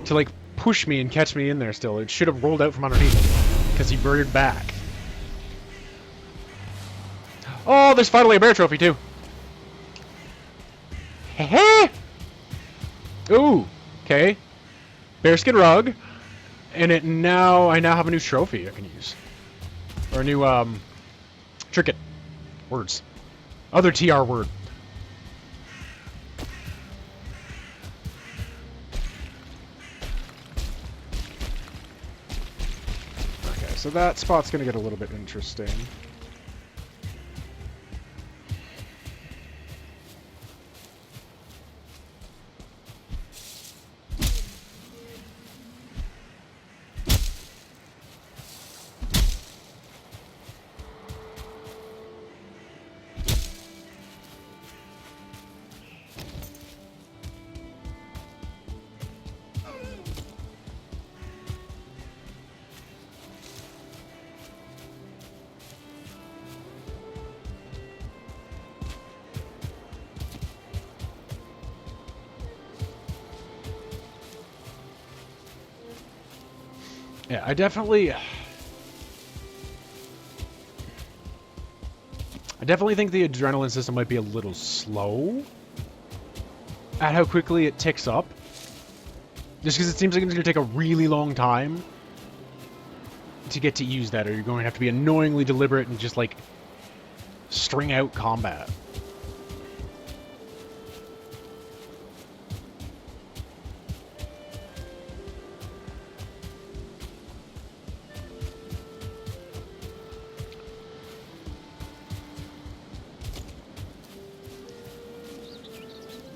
To, like, push me and catch me in there still. It should have rolled out from underneath him. Because he reared back. Oh, there's finally a bear trophy, too. Hey! Ooh, okay. Bearskin rug. And I now have a new trophy I can use. Or a new, trinket. Words. Other TR word. So that spot's going to get a little bit interesting. Yeah, I definitely think the adrenaline system might be a little slow at how quickly it ticks up. Just because it seems like it's going to take a really long time to get to use that, or you're going to have to be annoyingly deliberate and just, like, string out combat.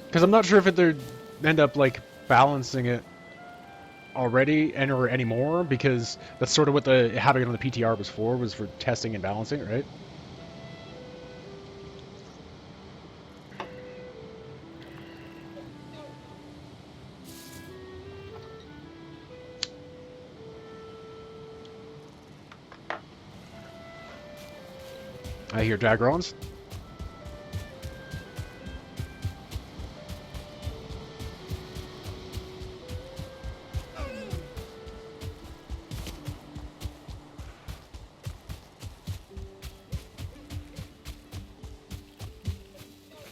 Because I'm not sure if they'd end up, like, balancing it already or anymore, because that's sort of what having it on the PTR was for testing and balancing, right? I hear Dagrons.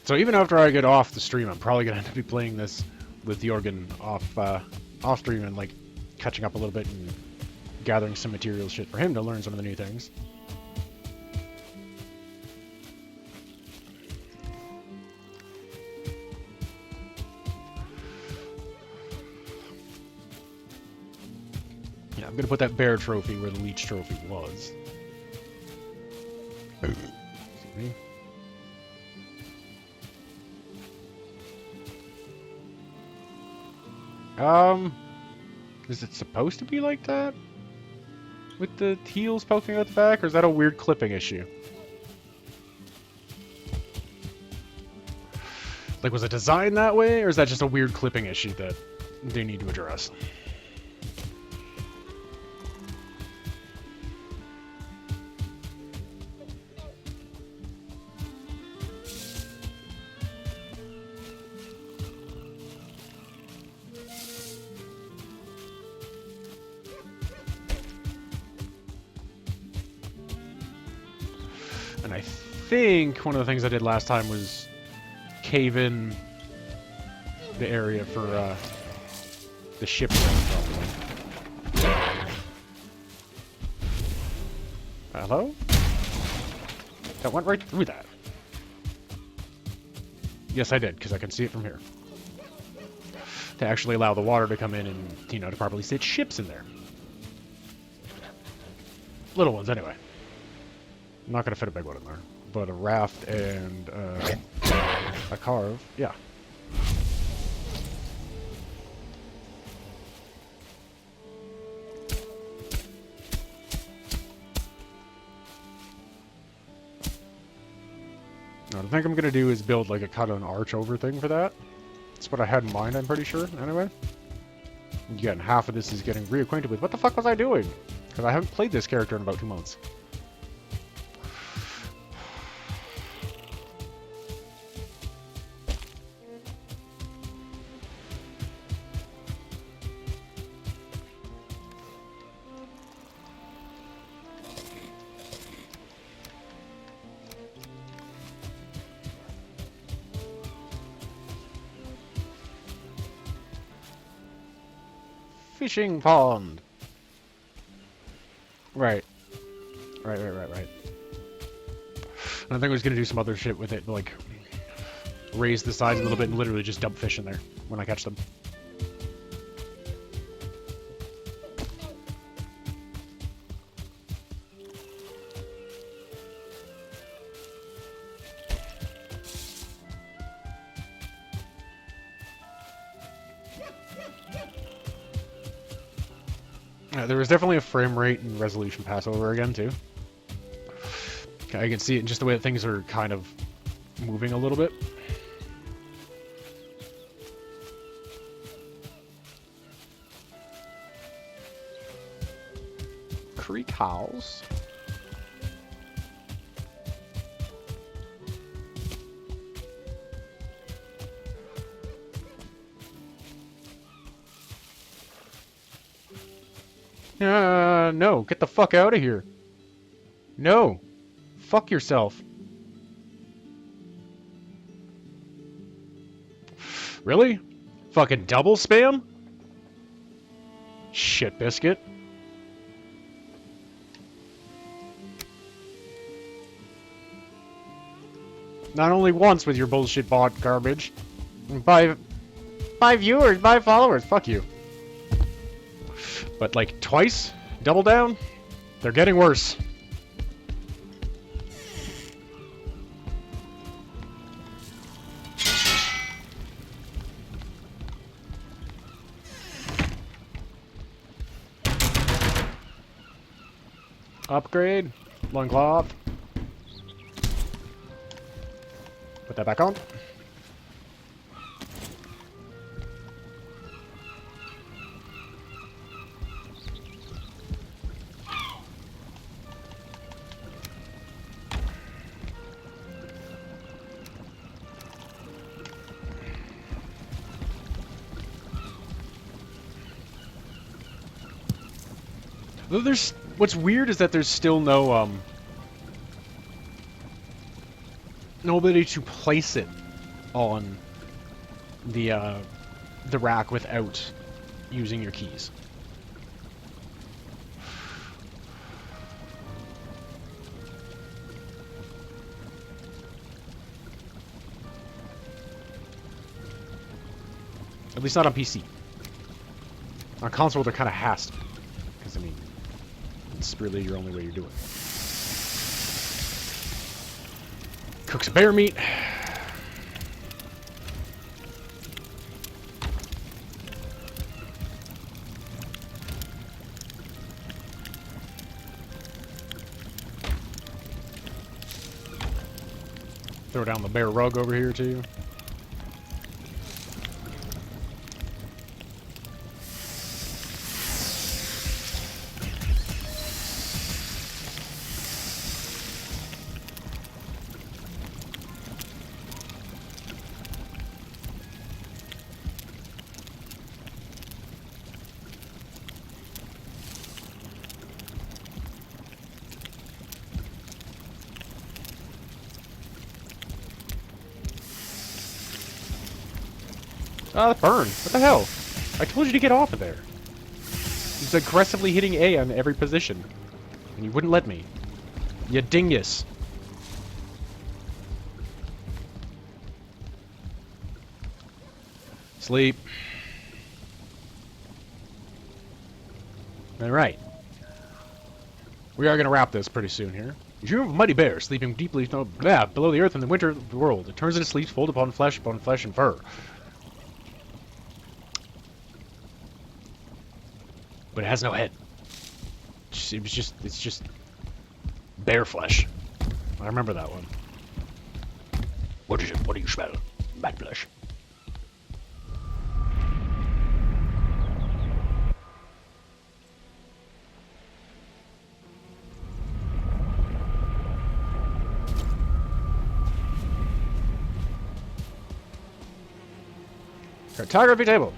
So even after I get off the stream, I'm probably gonna have to be playing this with Jorgen off stream and like catching up a little bit and gathering some material shit for him to learn some of the new things. Yeah, I'm gonna put that bear trophy where the leech trophy was. Excuse me. Is it supposed to be like that? With the heels poking out the back, or is that a weird clipping issue? Like, was it designed that way, or is that just a weird clipping issue that they need to address? And I think one of the things I did last time was cave in the area for the ship. Hello? That went right through that. Yes, I did, because I can see it from here. To actually allow the water to come in and, you know, to properly sit ships in there. Little ones, anyway. I'm not going to fit a big one in there. But a raft and a carve, yeah. Now, the thing I'm going to do is build like a cut and arch over thing for that. That's what I had in mind, I'm pretty sure, anyway. Again, half of this is getting reacquainted with what the fuck was I doing? Because I haven't played this character in about 2 months. Fishing pond. Right. Right. And I think I was going to do some other shit with it, like raise the size a little bit and literally just dump fish in there when I catch them. There was definitely a frame rate and resolution pass over again, too. I can see it in just the way that things are kind of moving a little bit. Creek House. No, get the fuck out of here. No. Fuck yourself. Really? Fucking double spam? Shit biscuit. Not only once with your bullshit bot garbage. By viewers, by followers, fuck you. But like twice? Double down? They're getting worse. Upgrade. Loincloth. Put that back on. There's what's weird is that there's still no no ability to place it on the rack without using your keys. At least not on PC. On console, there kind of has to be. Because, I mean, it's really your only way you're doing it. Cook some bear meat. Throw down the bear rug over here too. Ah, burn. What the hell? I told you to get off of there. He's aggressively hitting A on every position. And you wouldn't let me. You dingus. Sleep. Alright. We are going to wrap this pretty soon here. You dream of a mighty bear sleeping deeply below the earth in the winter of the world. It turns into sleep, fold upon flesh, and fur. But it has no head. It's just bear flesh. I remember that one. What is it? What do you smell? Bad flesh. Cartography table.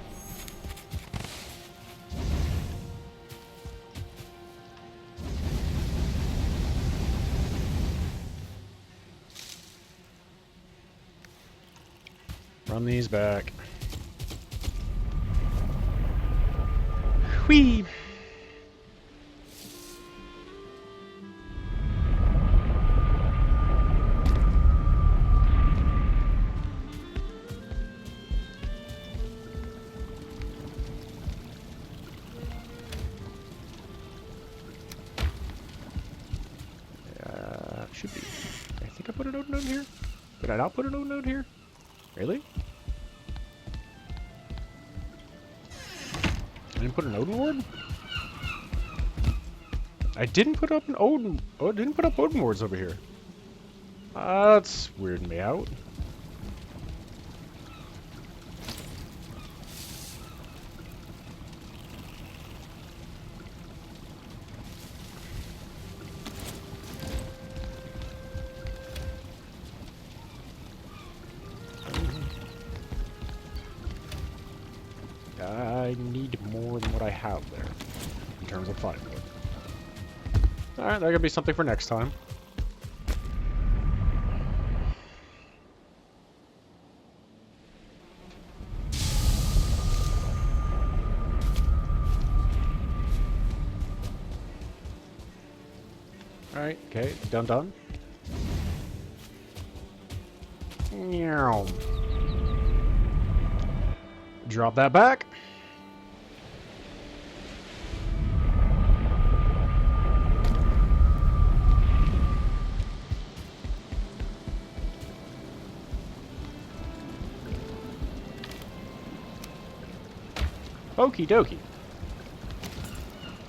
Run these back. Whee! Should be. I think I put an node here. Did I not put an node here? Really? I didn't put an Odin ward? I didn't put up an Odin. Oh, I didn't put up Odin wards over here. That's weirding me out. I need more than what I have there in terms of fighting wood. Alright, that could be something for next time. Alright, okay, done. Meow. Drop that back. Okie dokie.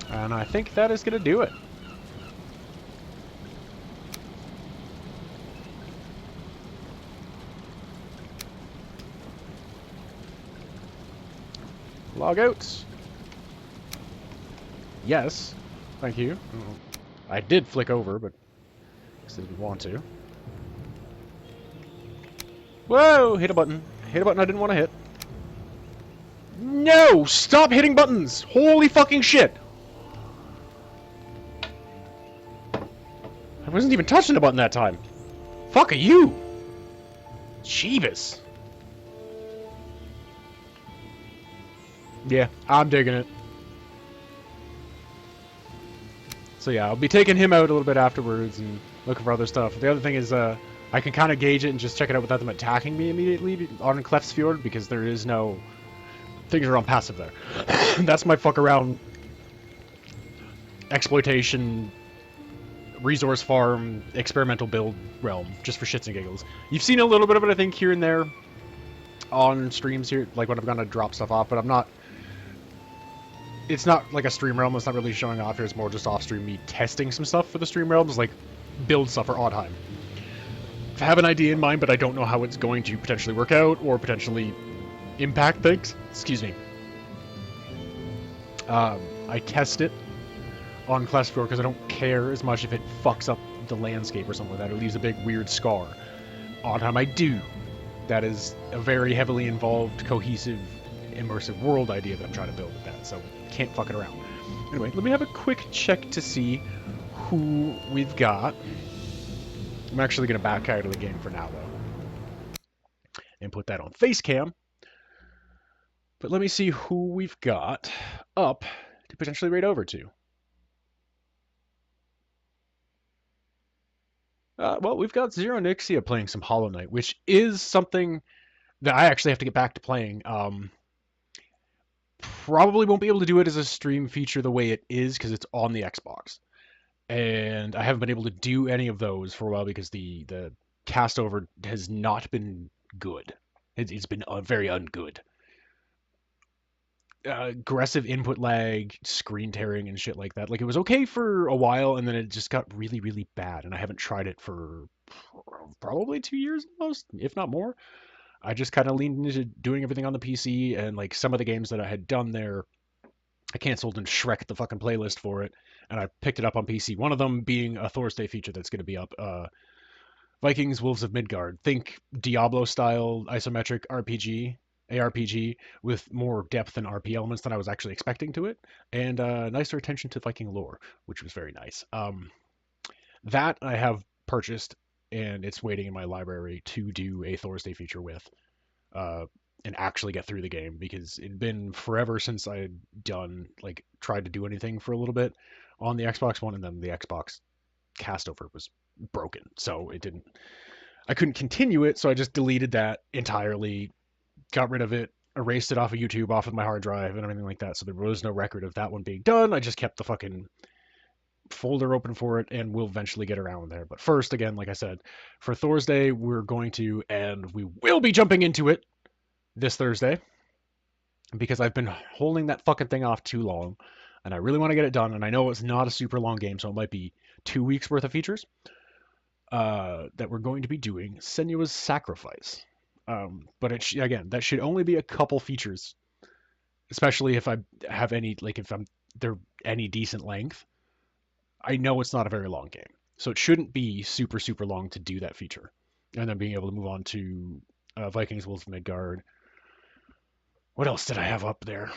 And I think that is going to do it. Log out. Yes. Thank you. I did flick over, but I didn't want to. Whoa! Hit a button. Hit a button I didn't want to hit. No! Stop hitting buttons! Holy fucking shit! I wasn't even touching the button that time. Fuck are you? Jeebus. Yeah, I'm digging it. So yeah, I'll be taking him out a little bit afterwards and looking for other stuff. The other thing is, I can kind of gauge it and just check it out without them attacking me immediately on Clef's Fjord, because there is no... Things are on passive there. That's my fuck around exploitation, resource farm, experimental build realm, just for shits and giggles. You've seen a little bit of it, I think, here and there on streams here, like when I've gone to drop stuff off, but I'm not... It's not like a stream realm, it's not really showing off here, it's more just off stream me testing some stuff for the stream realms, like build stuff for Oddheim. have an idea in mind, but I don't know how it's going to potentially work out or potentially impact things. Excuse me. I test it on Class 4 because I don't care as much if it fucks up the landscape or something like that. It leaves a big weird scar. Odd time I do. That is a very heavily involved, cohesive, immersive world idea that I'm trying to build with that, so can't fuck it around. Anyway, let me have a quick check to see who we've got. I'm actually going to back out of the game for now, though, and put that on face cam. But let me see who we've got up to potentially raid over to. Well, we've got Zero Nixia playing some Hollow Knight, which is something that I actually have to get back to playing. Probably won't be able to do it as a stream feature the way it is because it's on the Xbox. And I haven't been able to do any of those for a while because the cast over has not been good. It's been very ungood. Aggressive input lag, screen tearing, and shit like that. Like, it was okay for a while, and then it just got really, really bad. And I haven't tried it for probably 2 years almost, if not more. I just kind of leaned into doing everything on the PC, and like some of the games that I had done there, I canceled and Shrek the fucking playlist for it, and I picked it up on PC. One of them being a Thursday feature that's going to be up. Vikings, Wolves of Midgard. Think Diablo style isometric RPG, ARPG with more depth and RP elements than I was actually expecting to it, and nicer attention to Viking lore, which was very nice. That I have purchased, and it's waiting in my library to do a Thursday feature with. And actually get through the game because it'd been forever since I had tried to do anything for a little bit on the Xbox One, and then the Xbox cast over was broken, so I couldn't continue it, so I just deleted that entirely, got rid of it, erased it off of YouTube, off of my hard drive, and everything like that. So there was no record of that one being done. I just kept the fucking folder open for it, and we'll eventually get around there. But first, again, like I said, for Thursday, we're going to, and we will be jumping into it this Thursday because I've been holding that fucking thing off too long, and I really want to get it done. And I know it's not a super long game, so it might be 2 weeks worth of features that we're going to be doing. Senua's Sacrifice, but again, that should only be a couple features, especially if I have any if they're any decent length. I know it's not a very long game, so it shouldn't be super super long to do that feature, and then being able to move on to Vikings, Wolves of Midgard. What else did I have up there?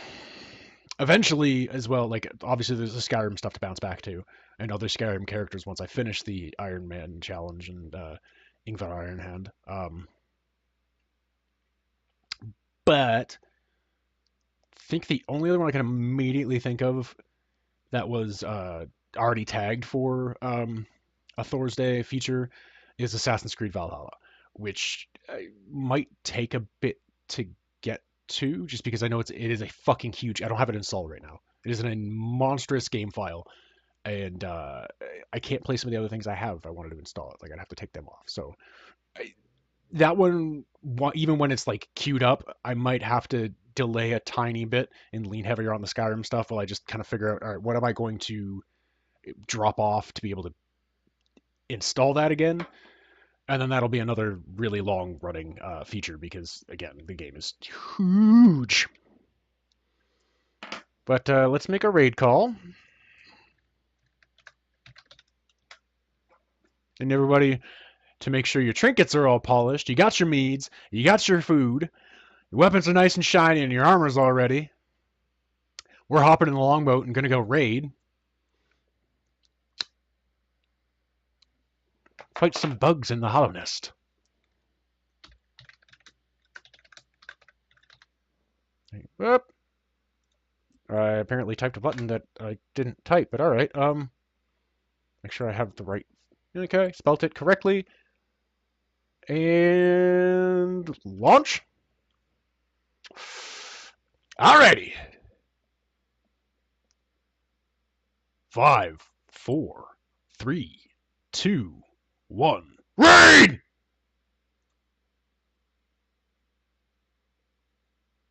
Eventually, as well, obviously there's the Skyrim stuff to bounce back to, and other Skyrim characters once I finish the Iron Man challenge and Ingvar Ironhand. But I think the only other one I can immediately think of that was already tagged for a Thursday feature is Assassin's Creed Valhalla, which might take a bit to get to, just because I know it is a fucking huge. I don't have it installed right now. It is a monstrous game file, and I can't play some of the other things I have if I wanted to install it. I'd have to take them off. So that one, even when it's queued up, I might have to delay a tiny bit and lean heavier on the Skyrim stuff while I just kind of figure out, all right, what am I going to drop off to be able to install that again. And then that'll be another really long running feature because, again, the game is huge. But let's make a raid call. And everybody, to make sure your trinkets are all polished, you got your meads, you got your food, your weapons are nice and shiny, and your armor's all ready. We're hopping in the longboat and going to go raid. Fight some bugs in the hollow nest. Whoop. I apparently typed a button that I didn't type, but alright. Make sure I have the right... Okay, spelt it correctly. And... launch? Alrighty. 5, 4, 3, 2, 1. Raid!